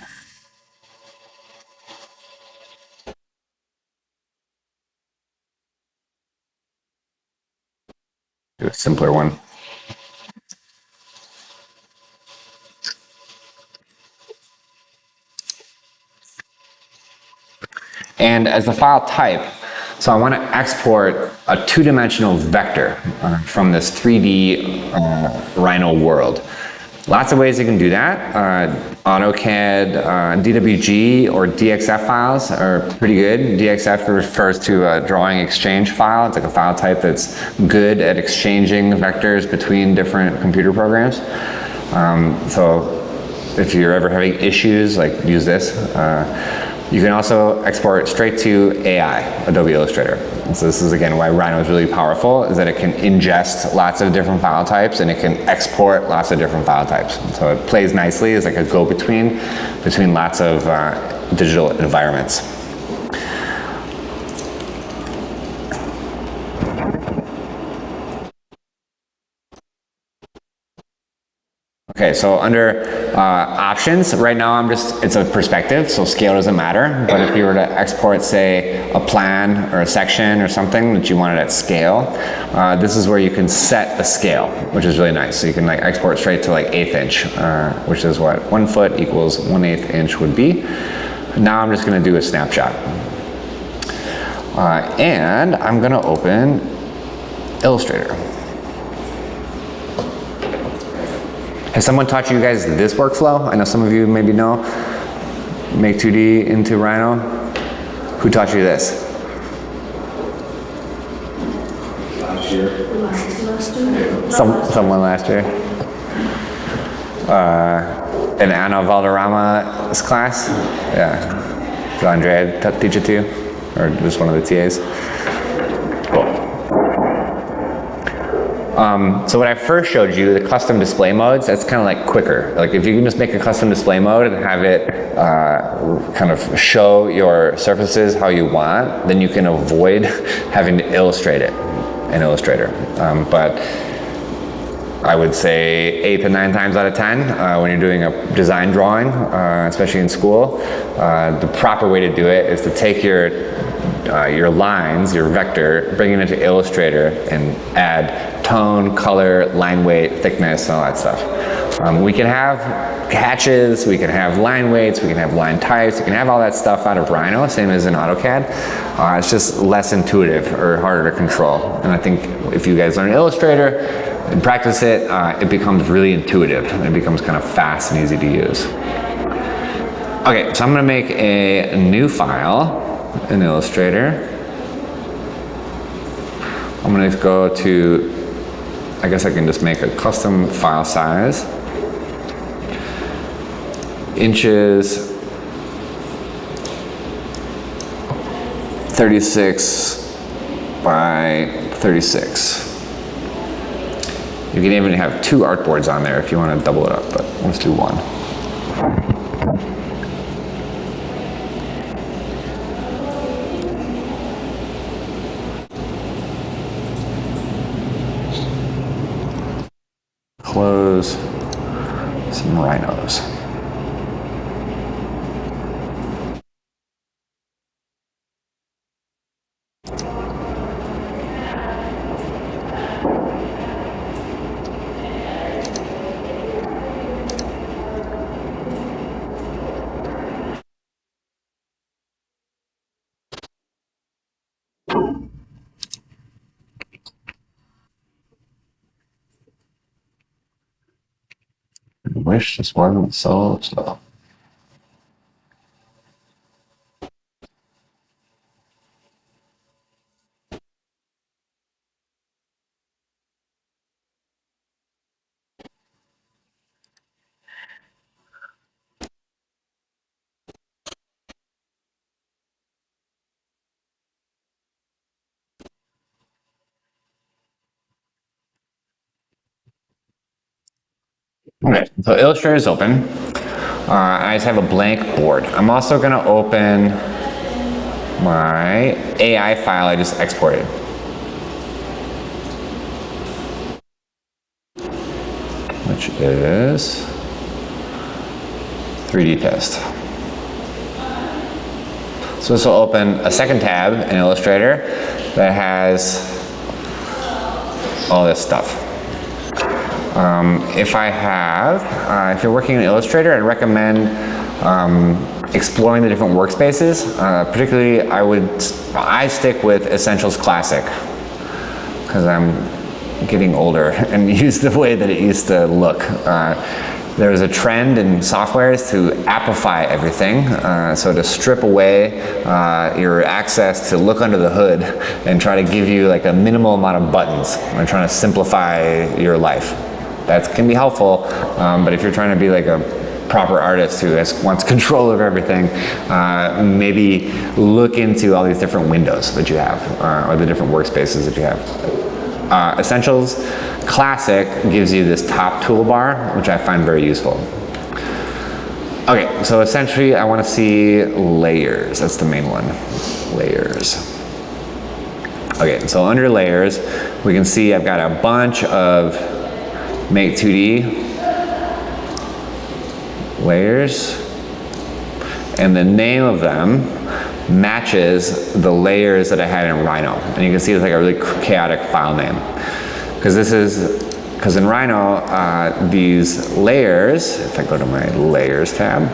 [SPEAKER 1] Do a simpler one. And as the file type, so I want to export a two-dimensional vector from this 3D Rhino world. Lots of ways you can do that. AutoCAD, DWG, or DXF files are pretty good. DXF refers to a drawing exchange file. It's like a file type that's good at exchanging vectors between different computer programs. So if you're ever having issues, like use this. You can also export straight to AI, Adobe Illustrator. And so this is again why Rhino is really powerful, is that it can ingest lots of different file types and it can export lots of different file types. So it plays nicely as like a go-between between lots of digital environments. Okay, so under options, right now it's a perspective, so scale doesn't matter. But if you were to export, say, a plan or a section or something that you wanted at scale, this is where you can set the scale, which is really nice. So you can like export straight to like 1/8 inch, which is what 1 foot equals 1/8 inch would be. Now I'm just gonna do a snapshot. And I'm gonna open Illustrator. Has someone taught you guys this workflow? I know some of you maybe know. Make 2D into Rhino. Who taught you this?
[SPEAKER 3] Last year.
[SPEAKER 1] Someone last year. In Anna Valderrama's class? Yeah. Did Andrea teach it to you? Or just one of the TAs? Cool. So when I first showed you the custom display modes, that's kind of like quicker. Like if you can just make a custom display mode and have it kind of show your surfaces how you want, then you can avoid having to illustrate it in Illustrator. But I would say 8 to 9 times out of 10 when you're doing a design drawing, especially in school, the proper way to do it is to take your lines, your vector, bring it into Illustrator and add tone, color, line weight, thickness, and all that stuff. We can have hatches, we can have line weights, we can have line types, we can have all that stuff out of Rhino, same as in AutoCAD. It's just less intuitive or harder to control. And I think if you guys learn Illustrator and practice it, it becomes really intuitive and it becomes kind of fast and easy to use. Okay, so I'm gonna make a new file in Illustrator. I'm gonna go to, I guess I can just make a custom file size. Inches, 36 by 36. You can even have 2 artboards on there if you want to double it up, but let's do 1. close some rhinos. I wish this wasn't so slow. Okay, so Illustrator is open. I just have a blank board. I'm also going to open my AI file I just exported. Which is 3D test. So this will open a second tab in Illustrator that has all this stuff. If you're working in Illustrator, I'd recommend exploring the different workspaces. Particularly, I stick with Essentials Classic because I'm getting older and use the way that it used to look. There was a trend in softwares to appify everything, so to strip away your access to look under the hood and try to give you like a minimal amount of buttons and trying to simplify your life. That can be helpful, but if you're trying to be like a proper artist who wants control over everything, maybe look into all these different windows that you have, or the different workspaces that you have. Essentials Classic gives you this top toolbar, which I find very useful. Okay, so essentially I want to see layers. That's the main one, layers. Okay, so under layers, we can see I've got a bunch of Make 2D layers, and the name of them matches the layers that I had in Rhino. And you can see it's like a really chaotic file name. Because in Rhino, these layers, if I go to my layers tab,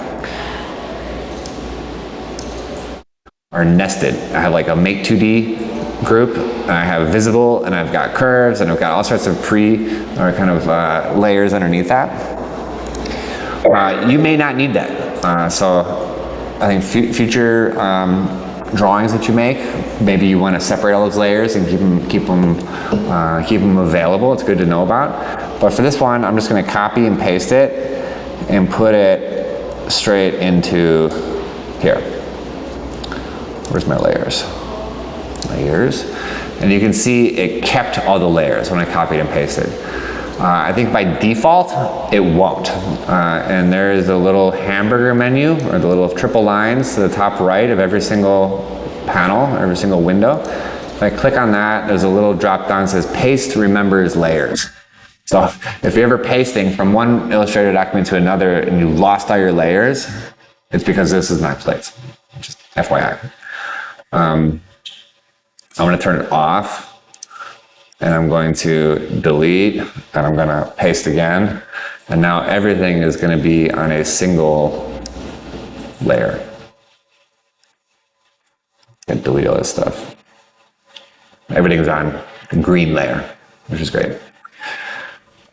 [SPEAKER 1] are nested. I have like a Make 2D group, and I have visible, and I've got curves, and I've got all sorts of layers underneath that. You may not need that. So I think future drawings that you make, maybe you want to separate all those layers and keep them available. It's good to know about. But for this one, I'm just going to copy and paste it and put it straight into here. Where's my layers? Layers. And you can see it kept all the layers when I copied and pasted. I think by default, it won't. And there is a little hamburger menu, or the little triple lines to the top right of every single panel, every single window. If I click on that, there's a little drop down that says Paste Remembers Layers. So if you're ever pasting from one Illustrator document to another and you lost all your layers, it's because this is not placed. Just FYI. I'm going to turn it off. And I'm going to delete, and I'm going to paste again. And now everything is going to be on a single layer. And delete all this stuff. Everything's on a green layer, which is great.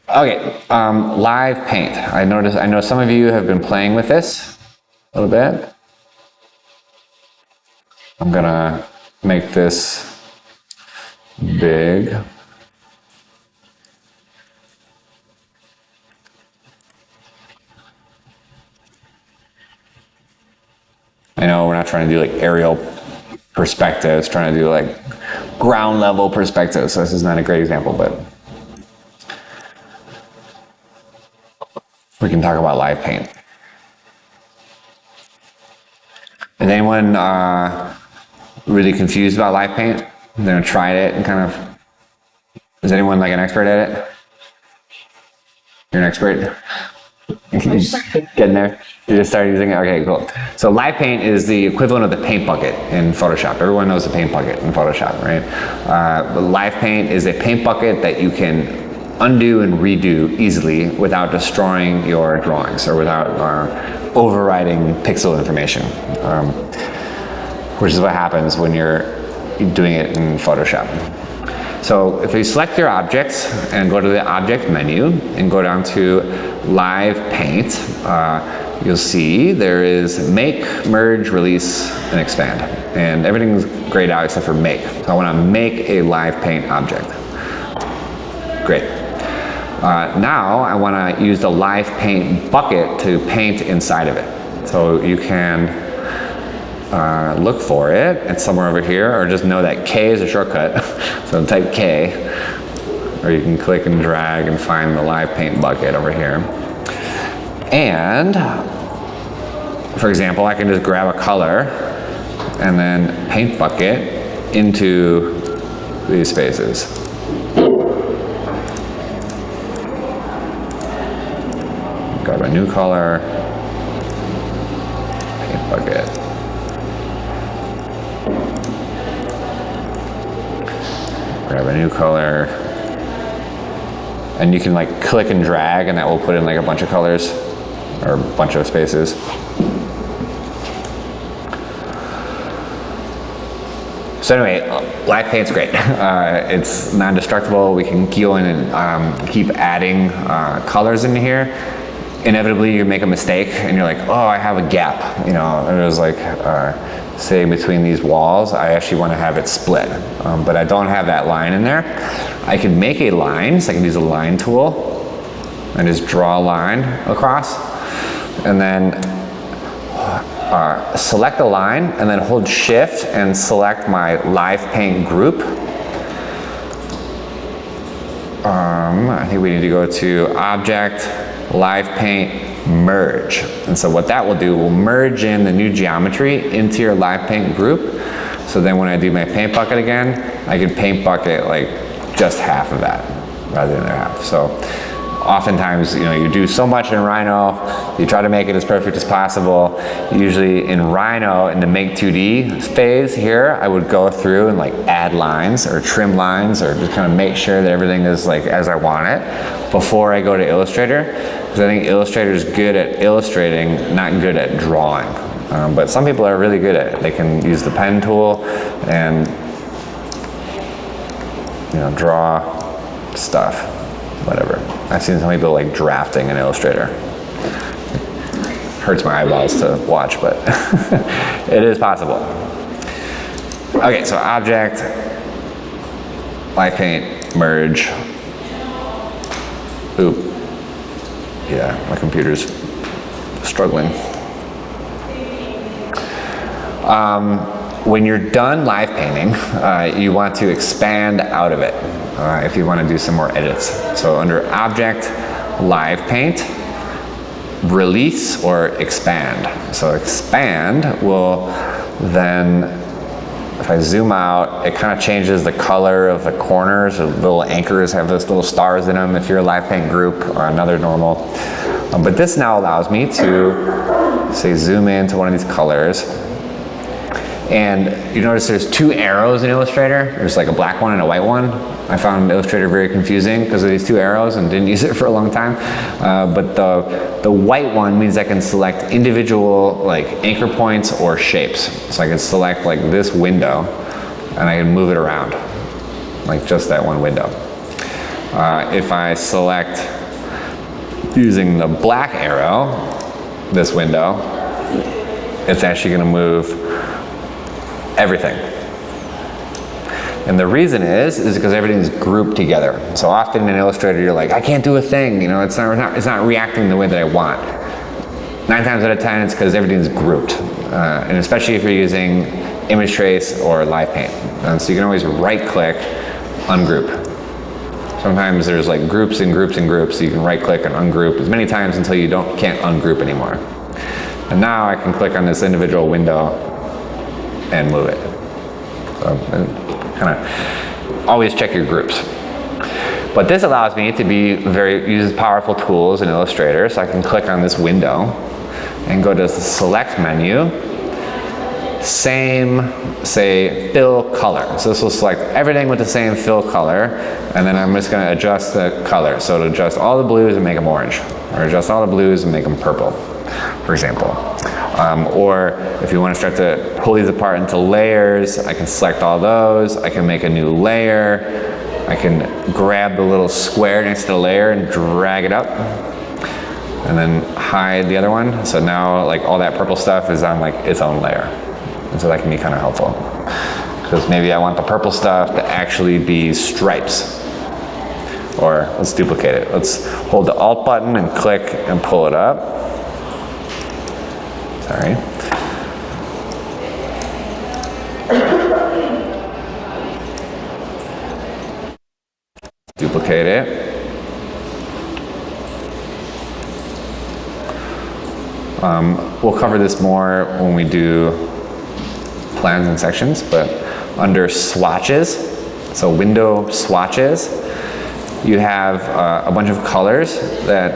[SPEAKER 1] Okay, Live Paint. I know some of you have been playing with this a little bit. I'm going to make this big. I know we're not trying to do like aerial perspectives, trying to do like ground level perspectives, so this is not a great example, but we can talk about Live Paint. Is anyone really confused about Live Paint? They're tried it and kind of, is anyone like an expert at it? You're an expert? Getting there? You just started using it? Okay, cool. So Live Paint is the equivalent of the paint bucket in Photoshop. Everyone knows the paint bucket in Photoshop, right? But Live Paint is a paint bucket that you can undo and redo easily without destroying your drawings or without overriding pixel information, which is what happens when you're doing it in Photoshop. So if you select your objects and go to the object menu and go down to Live Paint, you'll see there is make, merge, release, and expand. And everything's grayed out except for make. So I want to make a Live Paint object. Great. Now I want to use the Live Paint bucket to paint inside of it. So you can look for it. It's somewhere over here, or just know that K is a shortcut. So type K, or you can click and drag and find the Live Paint bucket over here. And for example, I can just grab a color and then paint bucket into these spaces. Grab a new color, paint bucket. Grab a new color, and you can like click and drag, and that will put in like a bunch of colors or a bunch of spaces. So anyway, Live Paint's great. It's non-destructible. We can go in and keep adding colors into here. Inevitably, you make a mistake, and you're like, oh, I have a gap. You know, and it was like, say between these walls, I actually want to have it split, but I don't have that line in there. I can make a line, so I can use a line tool and just draw a line across, and then select a line, and then hold Shift and select my Live Paint group. I think we need to go to Object, Live Paint, Merge. And so what that will do, will merge in the new geometry into your Live Paint group. So then when I do my paint bucket again, I can paint bucket like just half of that rather than the half. So oftentimes, you know, you do so much in Rhino, you try to make it as perfect as possible. Usually in Rhino, in the Make 2D phase here, I would go through and like add lines or trim lines or just kind of make sure that everything is like as I want it before I go to Illustrator. Because I think Illustrator is good at illustrating, not good at drawing. But some people are really good at it. They can use the pen tool and, you know, draw stuff, whatever. I've seen some people like drafting in Illustrator. Hurts my eyeballs to watch, but it is possible. Okay, so Object, Live Paint, Merge. Oop. Yeah, my computer's struggling. When you're done live painting, you want to expand out of it if you want to do some more edits. So under Object, Live Paint, Release or Expand. So Expand will then, if I zoom out, it kind of changes the color of the corners. The little anchors have those little stars in them if you're a Live Paint group or another normal. But this now allows me to, say, zoom into one of these colors. And you notice there's two arrows in Illustrator. There's like a black one and a white one. I found Illustrator very confusing because of these two arrows and didn't use it for a long time. But the white one means I can select individual like anchor points or shapes. So I can select like this window and I can move it around, like just that one window. If I select using the black arrow, this window, it's actually going to move everything. And the reason is because everything's grouped together. So often in Illustrator, you're like, I can't do a thing. You know, it's not reacting the way that I want. 9 times out of 10, it's because everything's grouped. And especially if you're using Image Trace or Live Paint. And so you can always right-click, ungroup. Sometimes there's like groups and groups and groups. So you can right-click and ungroup as many times until you can't ungroup anymore. And now I can click on this individual window and move it. So kind of always check your groups. But this allows me to use powerful tools in Illustrator, so I can click on this window and go to the select menu, same, say, fill color. So this will select everything with the same fill color, and then I'm just gonna adjust the color. So to adjust all the blues and make them orange, or adjust all the blues and make them purple, for example. Or if you want to start to pull these apart into layers, I can select all those, I can make a new layer, I can grab the little square next to the layer and drag it up, and then hide the other one. So now like all that purple stuff is on like its own layer. And so that can be kind of helpful. Because maybe I want the purple stuff to actually be stripes. Or let's duplicate it. Let's hold the Alt button and click and pull it up. Sorry. Duplicate it. We'll cover this more when we do plans and sections, but under swatches, so window swatches, you have a bunch of colors that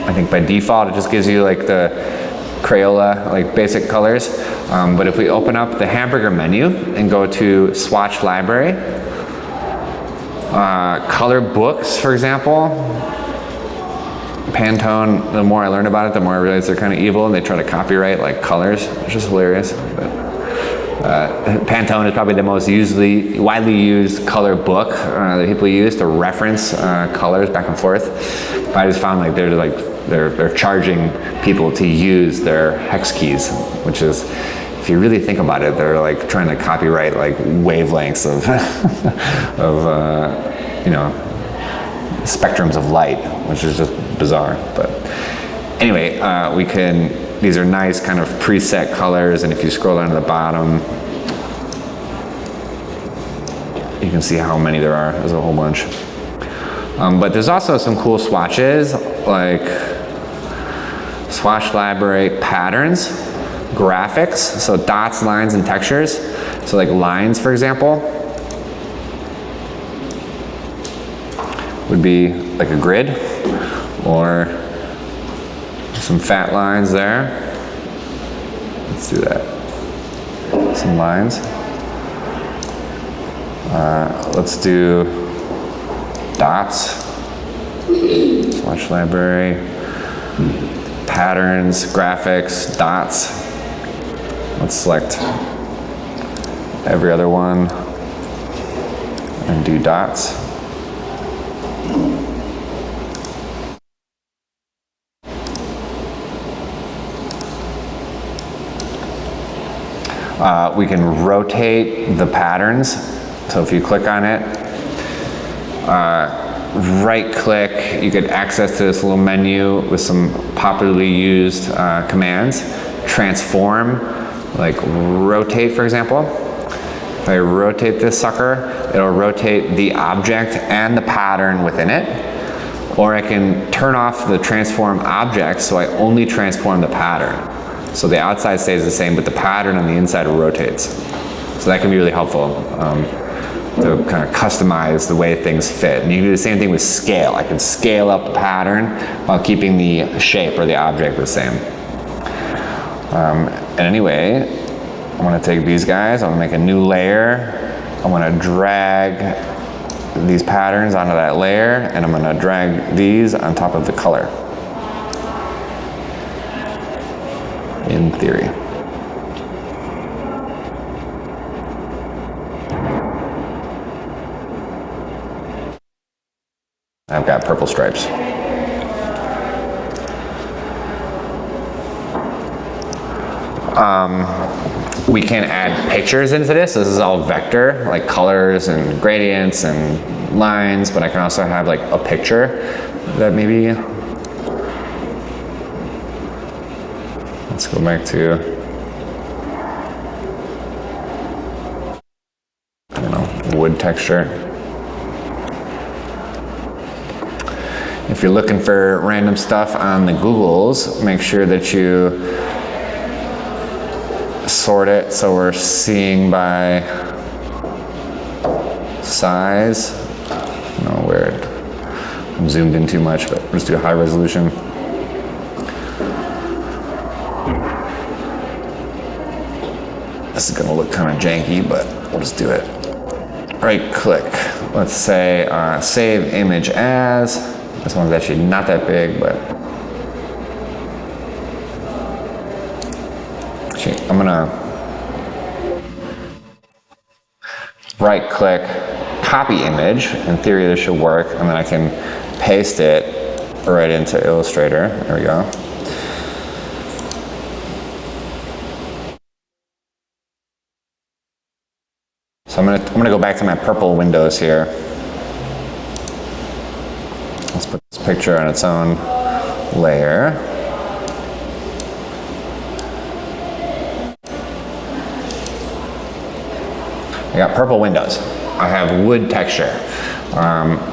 [SPEAKER 1] I think by default it just gives you like the Crayola, like basic colors. But if we open up the hamburger menu and go to swatch library, color books, for example, Pantone, the more I learn about it, the more I realize they're kind of evil and they try to copyright like colors, which is hilarious. But, Pantone is probably the most widely used color book that people use to reference colors back and forth. But I just found like they're charging people to use their hex keys, which is, if you really think about it, they're like trying to copyright like wavelengths of, you know, spectrums of light, which is just bizarre. But anyway, these are nice kind of preset colors, and if you scroll down to the bottom, you can see how many there are. There's a whole bunch. But there's also some cool swatches, like swatch library patterns, graphics, so dots, lines, and textures. So like lines, for example, would be like a grid, or some fat lines there. Let's do that. Some lines. Let's do dots. Swatch library. Patterns, graphics, dots. Let's select every other one and do dots. We can rotate the patterns. So if you click on it, right click, you get access to this little menu with some popularly used commands. Transform, like rotate, for example. If I rotate this sucker, it'll rotate the object and the pattern within it. Or I can turn off the transform object so I only transform the pattern. So the outside stays the same, but the pattern on the inside rotates. So that can be really helpful to kind of customize the way things fit. And you can do the same thing with scale. I can scale up the pattern while keeping the shape or the object the same. And anyway, I want to take these guys, I want to make a new layer. I want to drag these patterns onto that layer, and I'm going to drag these on top of the color. In theory. I've got purple stripes. We can add pictures into this. This is all vector, like colors and gradients and lines, but I can also have like a picture that maybe, let's go back to, I don't know, wood texture. If you're looking for random stuff on the Googles, make sure that you sort it so we're seeing by size. No, weird. zoomed in too much, but let's do high resolution. This is gonna look kind of janky, but we'll just do it. Right click, let's say save image as. This one's actually not that big, but actually I'm gonna right click, copy image. In theory this should work, and then I can paste it right into Illustrator. There we go. So I'm gonna go back to my purple windows here. Let's put this picture on its own layer. I got purple windows. I have wood texture.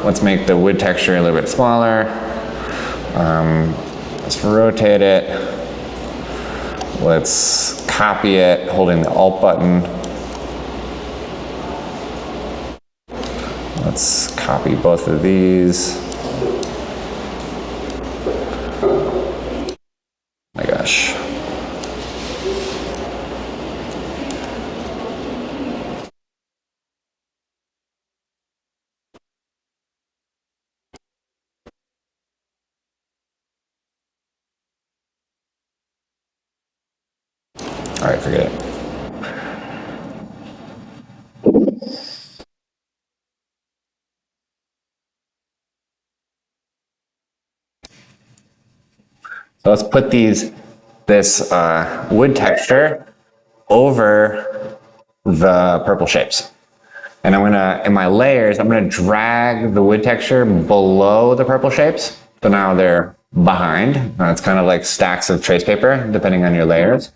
[SPEAKER 1] Let's make the wood texture a little bit smaller. Let's rotate it. Let's copy it, holding the Alt button. Let's copy both of these. Oh my gosh. All right, forget it. So let's put this wood texture over the purple shapes. And I'm gonna, in my layers, I'm gonna drag the wood texture below the purple shapes. So now they're behind. It's kind of like stacks of trace paper, depending on your layers.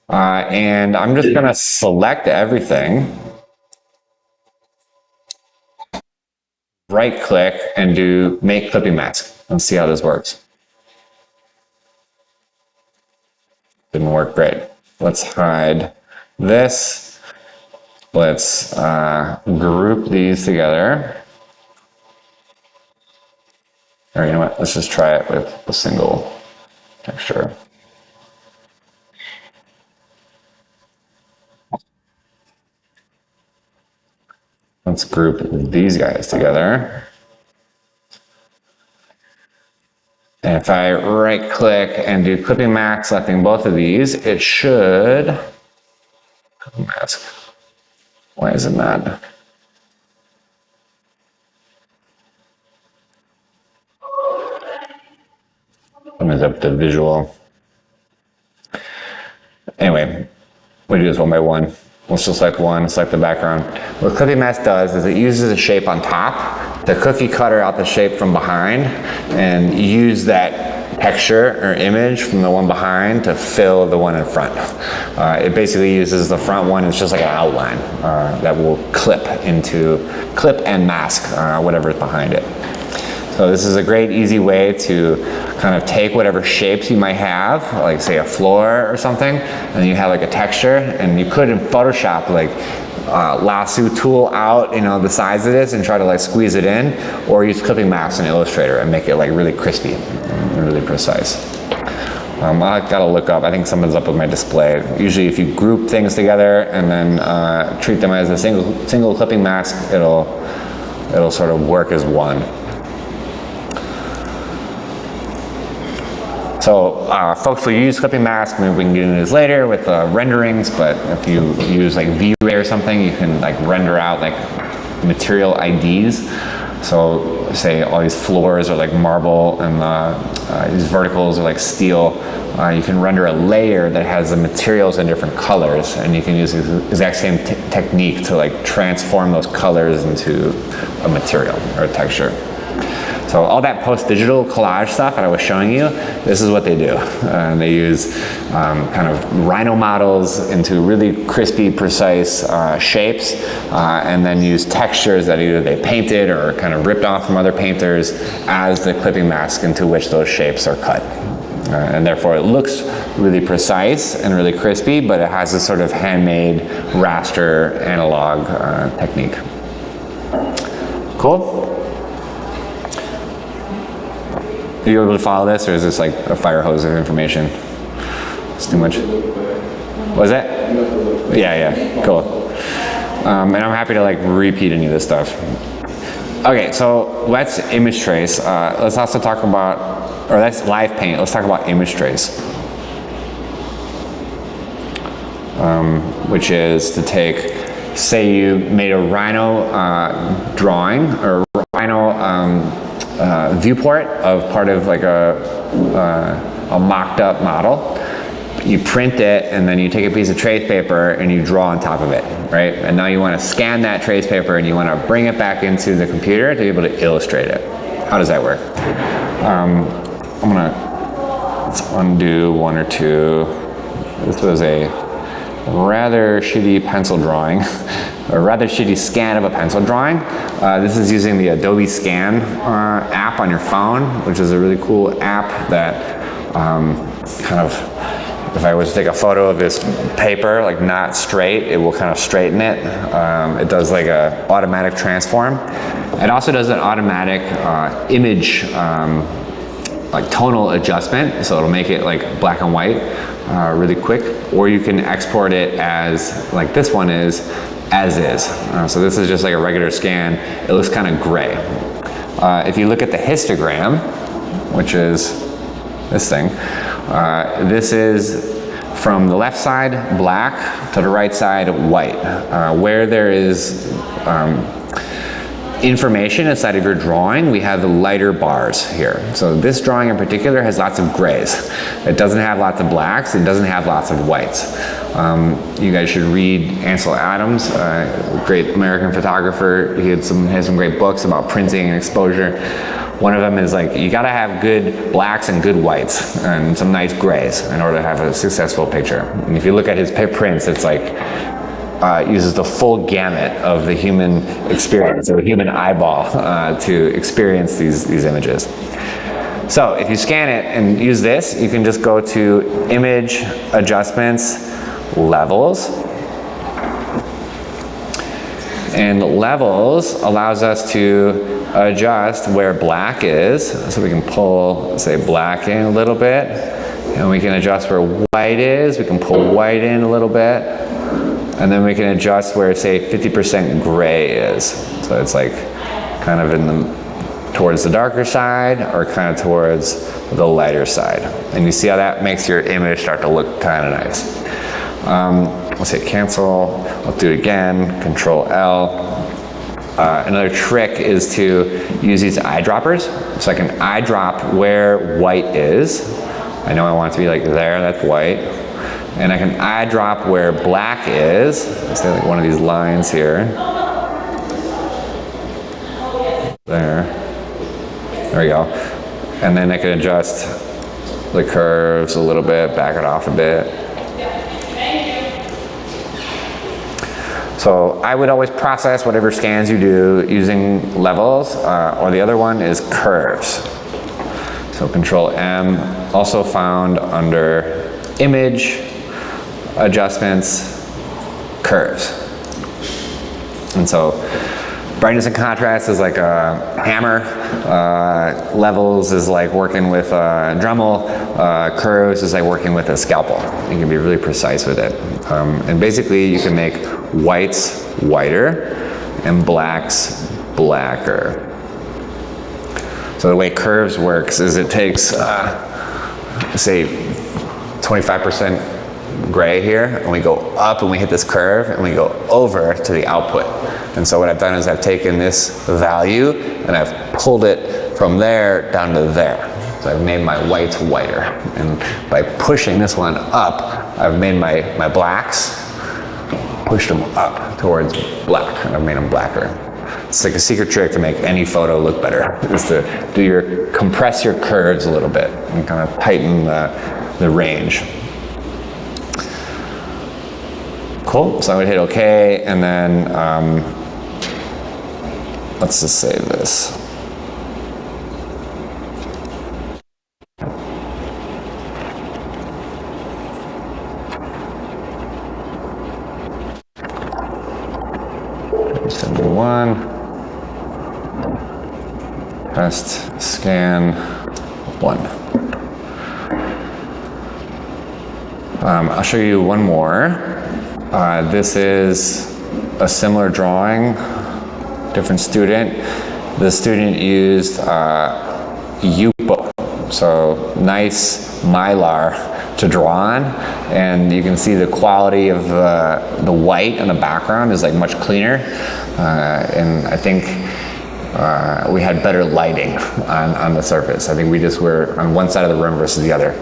[SPEAKER 1] And I'm just gonna select everything, right click, and do make clipping mask. Let's see how this works. Didn't work great. Let's hide this. Let's group these together. Or you know what, let's just try it with a single texture. Let's group these guys together. And if I right click and do clipping mask, selecting both of these, it should, clipping mask, why is it not? What is up the visual? Anyway, we do this one by one. Let's just select one, select the background. What clipping mask does is it uses a shape on top to cookie cutter out the shape from behind and use that texture or image from the one behind to fill the one in front. It basically uses the front one, it's just like an outline that will clip and mask whatever's behind it. So this is a great easy way to kind of take whatever shapes you might have, like say a floor or something, and you have like a texture, and you could in Photoshop like lasso tool out, you know, the size of this and try to like squeeze it in, or use clipping mask in Illustrator and make it like really crispy and really precise. I gotta look up, I think something's up with my display. Usually if you group things together and then treat them as a single clipping mask, it'll sort of work as one. So folks will use clipping mask, maybe we can get into this later with renderings, but if you use like V-Ray or something, you can like render out like material IDs. So say all these floors are like marble and these verticals are like steel. You can render a layer that has the materials in different colors, and you can use the exact same technique to like transform those colors into a material or a texture. So all that post-digital collage stuff that I was showing you, this is what they do. They use kind of Rhino models into really crispy, precise shapes, and then use textures that either they painted or kind of ripped off from other painters as the clipping mask into which those shapes are cut. And therefore it looks really precise and really crispy, but it has this sort of handmade raster analog technique. Cool? Are you able to follow this, or is this like a fire hose of information? It's too much. What was that? Yeah, cool. And I'm happy to like repeat any of this stuff. Okay, so let's image trace. Let's also talk about, or that's live paint. Let's talk about image trace. Which is to take, say you made a rhino drawing or rhino viewport of part of like a mocked up model. You print it and then you take a piece of trace paper and you draw on top of it, right? And now you want to scan that trace paper and you want to bring it back into the computer to be able to illustrate it. How does that work? Let's undo one or two. This was a rather shitty pencil drawing, a rather shitty scan of a pencil drawing. This is using the Adobe Scan app on your phone, which is a really cool app that kind of, if I was to take a photo of this paper, like not straight, it will kind of straighten it. It does like a automatic transform. It also does an automatic image like tonal adjustment, so it'll make it like black and white really quick, or you can export it as, like this one is, as is. So this is just like a regular scan. It looks kind of gray. If you look at the histogram, which is this thing, this is from the left side black to the right side white. Where there is information inside of your drawing, we have the lighter bars here. So this drawing in particular has lots of grays. It doesn't have lots of blacks, it doesn't have lots of whites. You guys should read Ansel Adams, great American photographer. He has some great books about printing and exposure. One of them is like, you gotta have good blacks and good whites and some nice grays in order to have a successful picture. And if you look at his prints, it's like, uses the full gamut of the human experience, or the human eyeball, to experience these images. So if you scan it and use this, you can just go to Image, Adjustments, Levels. And Levels allows us to adjust where black is. So we can pull, say, black in a little bit. And we can adjust where white is. We can pull white in a little bit. And then we can adjust where, say, 50% gray is. So it's like kind of in the, towards the darker side or kind of towards the lighter side. And you see how that makes your image start to look kind of nice. Let's hit cancel. I'll do it again, Control L. Another trick is to use these eyedroppers. So I can eyedrop where white is. I know I want it to be like there, that's white. And I can eyedrop where black is. Let's say like one of these lines here. There we go. And then I can adjust the curves a little bit, back it off a bit. So I would always process whatever scans you do using levels, or the other one is curves. So Control M, also found under Image, Adjustments, Curves. And so brightness and contrast is like a hammer, levels is like working with a Dremel, curves is like working with a scalpel. You can be really precise with it. And basically you can make whites whiter and blacks blacker. So the way curves works is it takes, say, 25% gray here, and we go up and we hit this curve and we go over to the output. And so what I've done is I've taken this value and I've pulled it from there down to there. So I've made my whites whiter. And by pushing this one up, I've made my blacks, pushed them up towards black, and I've made them blacker. It's like a secret trick to make any photo look better, is to compress your curves a little bit and kind of tighten the range. Cool, so I would hit OK, and then let's just save this. One. Test, scan, 1. I'll show you one more. This is a similar drawing, different student. The student used Yupo, so nice mylar to draw on, and you can see the quality of the white on the background is like much cleaner, and I think we had better lighting on the surface. I think we just were on one side of the room versus the other.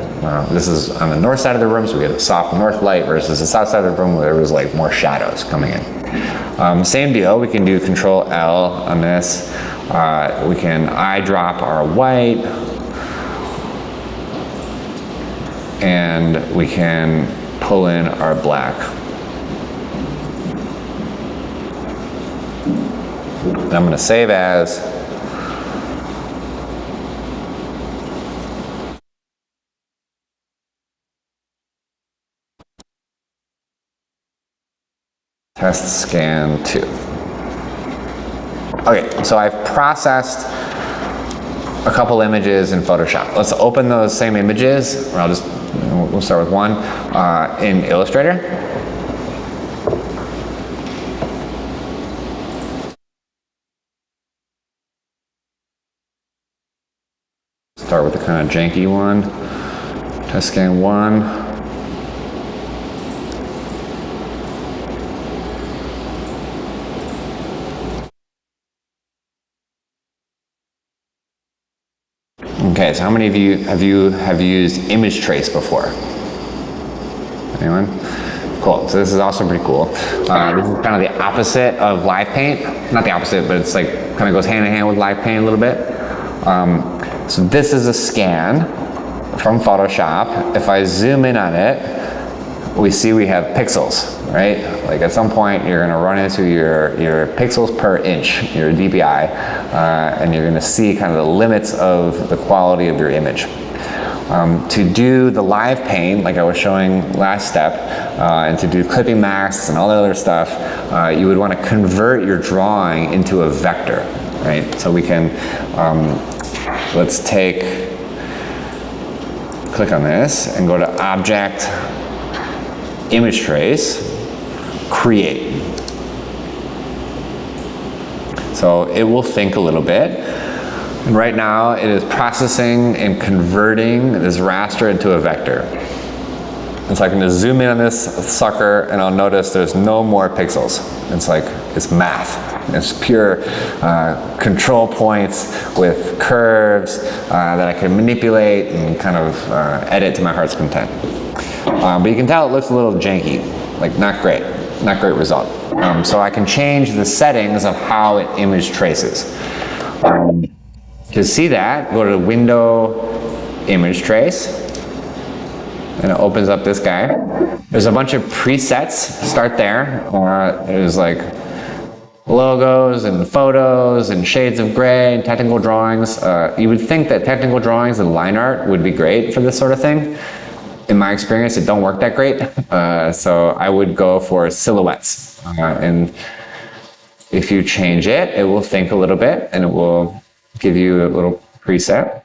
[SPEAKER 1] This is on the north side of the room, so we had a soft north light versus the south side of the room where there was like more shadows coming in. Same deal, we can do Control L on this. We can eyedrop our white, and we can pull in our black. And I'm going to save as. Test scan 2. Okay, so I've processed a couple images in Photoshop. Let's open those same images, or we'll start with one, in Illustrator. Start with the kind of janky one. Test scan 1. Okay, so how many of you have used Image Trace before? Anyone? Cool, so this is also pretty cool. This is kind of the opposite of Live Paint. Not the opposite, but it's like, kind of goes hand in hand with Live Paint a little bit. So this is a scan from Photoshop. If I zoom in on it, we see we have pixels, right? Like at some point you're gonna run into your pixels per inch, your DPI, and you're gonna see kind of the limits of the quality of your image. To do the Live Paint, like I was showing last step, and to do clipping masks and all that other stuff, you would wanna convert your drawing into a vector, right? So we can, let's click on this and go to Object, Image Trace, Create. So it will think a little bit. And right now it is processing and converting this raster into a vector. And so I can just zoom in on this sucker and I'll notice there's no more pixels. It's like, it's math. It's pure control points with curves that I can manipulate and kind of edit to my heart's content. But you can tell it looks a little janky, like not great result. So I can change the settings of how it image traces. To see that, go to Window, Image Trace, and it opens up this guy. There's a bunch of presets, start there. There's like logos and photos and shades of gray and technical drawings. You would think that technical drawings and line art would be great for this sort of thing. In my experience, it don't work that great. So I would go for silhouettes. And if you change it, it will think a little bit and it will give you a little preset.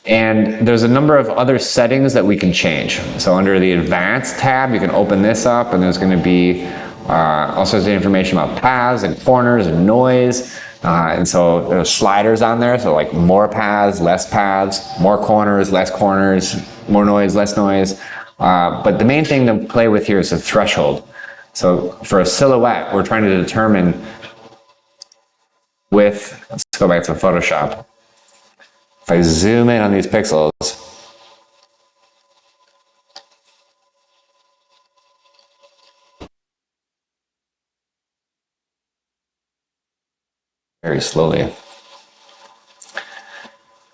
[SPEAKER 1] And there's a number of other settings that we can change. So under the Advanced tab, you can open this up and there's going to be all sorts of information about paths and corners and noise. And so there's sliders on there, so like more paths, more corners, less corners, more noise, less noise. But the main thing to play with here is the threshold. So for a silhouette, we're trying to determine let's go back to Photoshop. If I zoom in on these pixels, very slowly.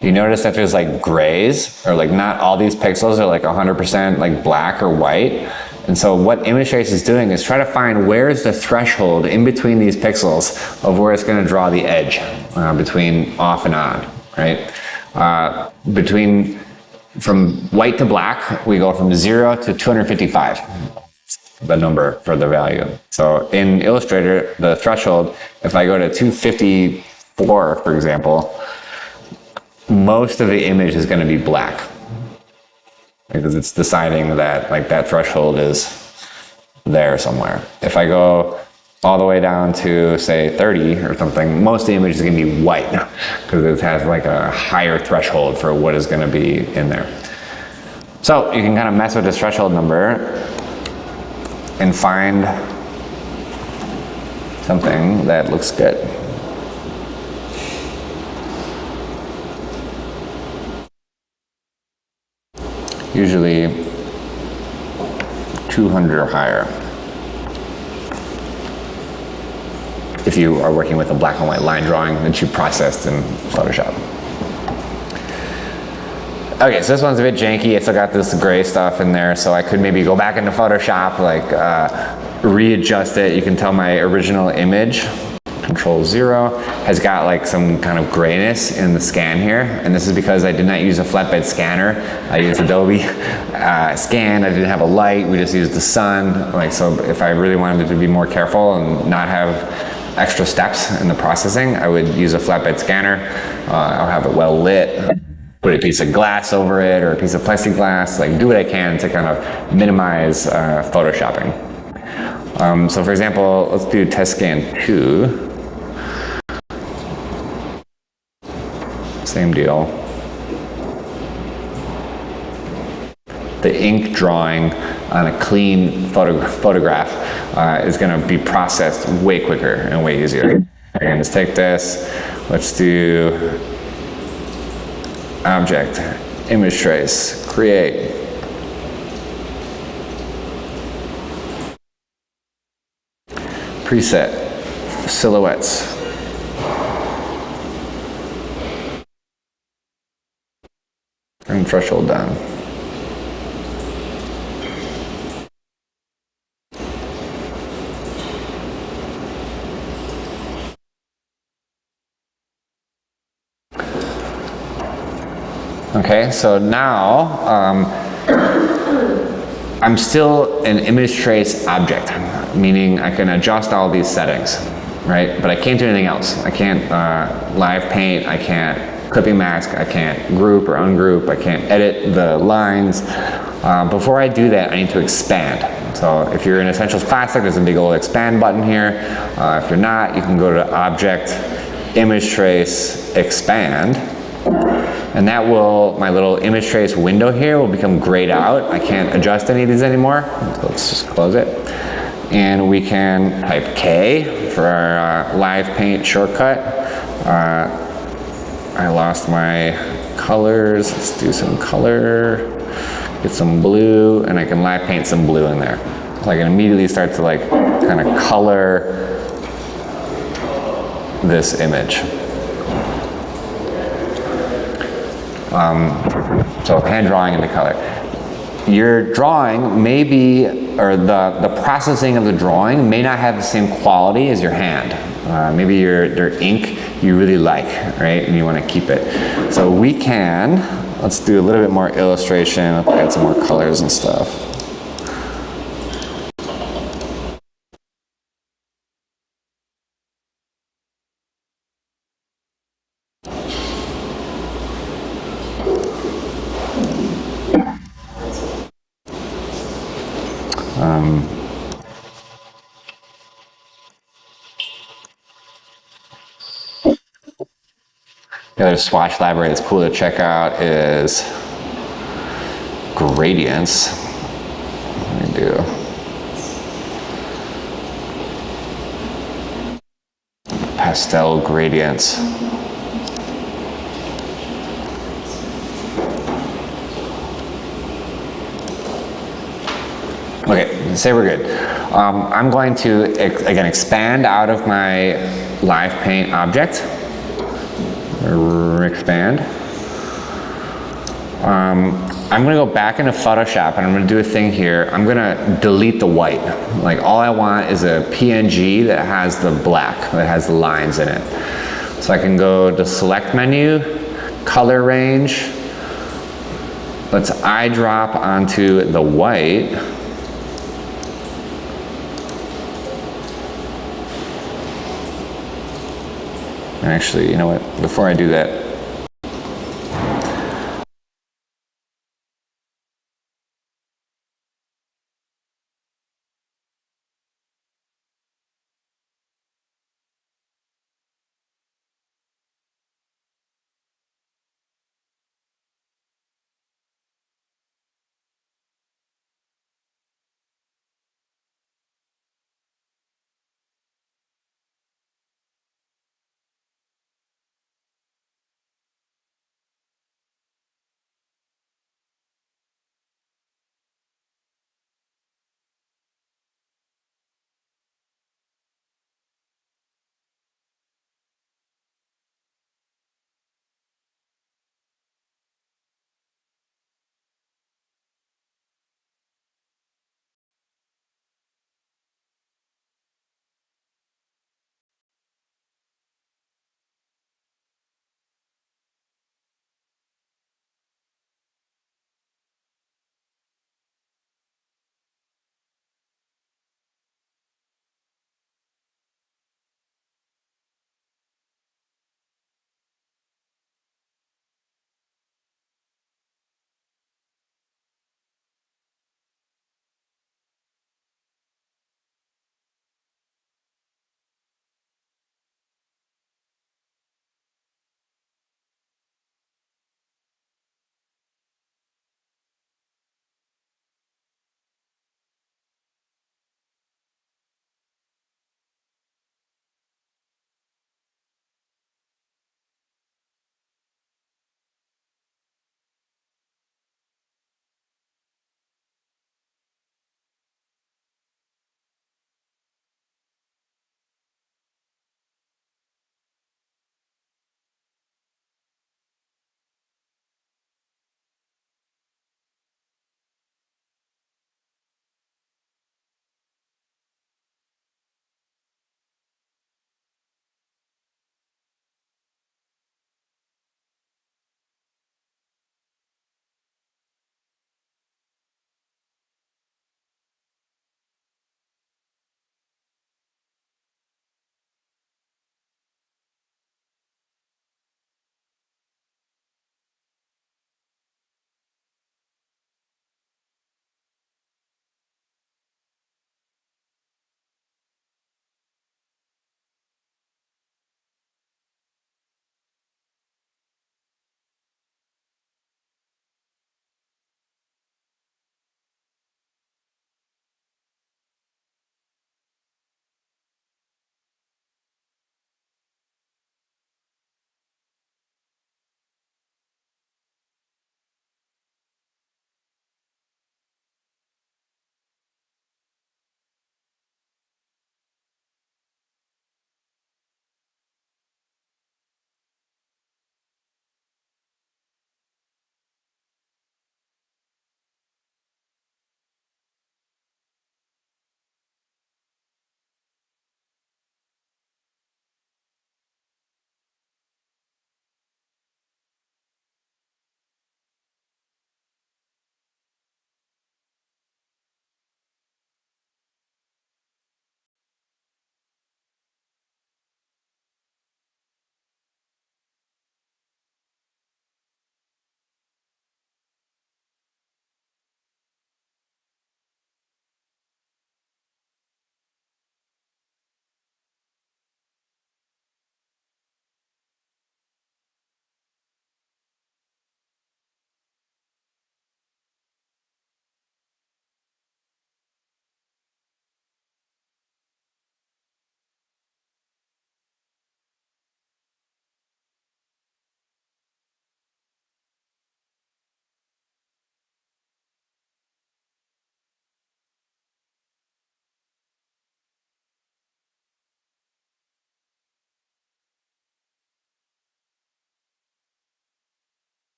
[SPEAKER 1] You notice that there's like grays, or like not all these pixels are like 100% like black or white. And so what Image Trace is doing is try to find where's the threshold in between these pixels of where it's going to draw the edge between off and on, right? From white to black, we go from 0 to 255. The number for the value. So in Illustrator, the threshold, if I go to 254, for example, most of the image is going to be black because it's deciding that like that threshold is there somewhere. If I go all the way down to say 30 or something, most of the image is going to be white because it has like a higher threshold for what is going to be in there. So you can kind of mess with this threshold number and find something that looks good. Usually 200 or higher. If you are working with a black and white line drawing that you processed in Photoshop. Okay, so this one's a bit janky. It's still got this gray stuff in there, so I could maybe go back into Photoshop, like readjust it. You can tell my original image, Control 0, has got like some kind of grayness in the scan here, and this is because I did not use a flatbed scanner. I used Adobe Scan. I didn't have a light. We just used the sun. Like, so if I really wanted to be more careful and not have extra steps in the processing, I would use a flatbed scanner. I'll have it well lit. Put a piece of glass over it or a piece of plexiglass, like do what I can to kind of minimize photoshopping. So for example, let's do test scan 2. Same deal. The ink drawing on a clean photograph is going to be processed way quicker and way easier. Again, let's take this, let's do object, image trace, create. Preset, silhouettes. Turn threshold down. Okay, so now I'm still an image trace object, meaning I can adjust all these settings, right? But I can't do anything else. I can't live paint, I can't clipping mask, I can't group or ungroup, I can't edit the lines. Before I do that, I need to expand. So if you're in Essentials Classic, there's a big old expand button here. If you're not, you can go to Object, Image Trace, Expand. And that will, my little image trace window here will become grayed out. I can't adjust any of these anymore. So let's just close it. And we can type K for our live paint shortcut. I lost my colors. Let's do some color, get some blue, and I can live paint some blue in there. So I can immediately start to like kind of color this image. So hand drawing into color. Your drawing may be, or the processing of the drawing may not have the same quality as your hand. Maybe your ink you really like, right? And you want to keep it. So we can, let's do a little bit more illustration. Let's add some more colors and stuff. The other swatch library that's cool to check out is gradients. Let me do pastel gradients. Okay, say we're good. I'm going to, again, expand out of my live paint object. Expand. I'm going to go back into Photoshop and I'm going to do a thing here. I'm going to delete the white. Like all I want is a PNG that has the black, that has the lines in it. So I can go to Select Menu, Color Range. Let's eyedrop onto the white. Actually, you know what? Before I do that,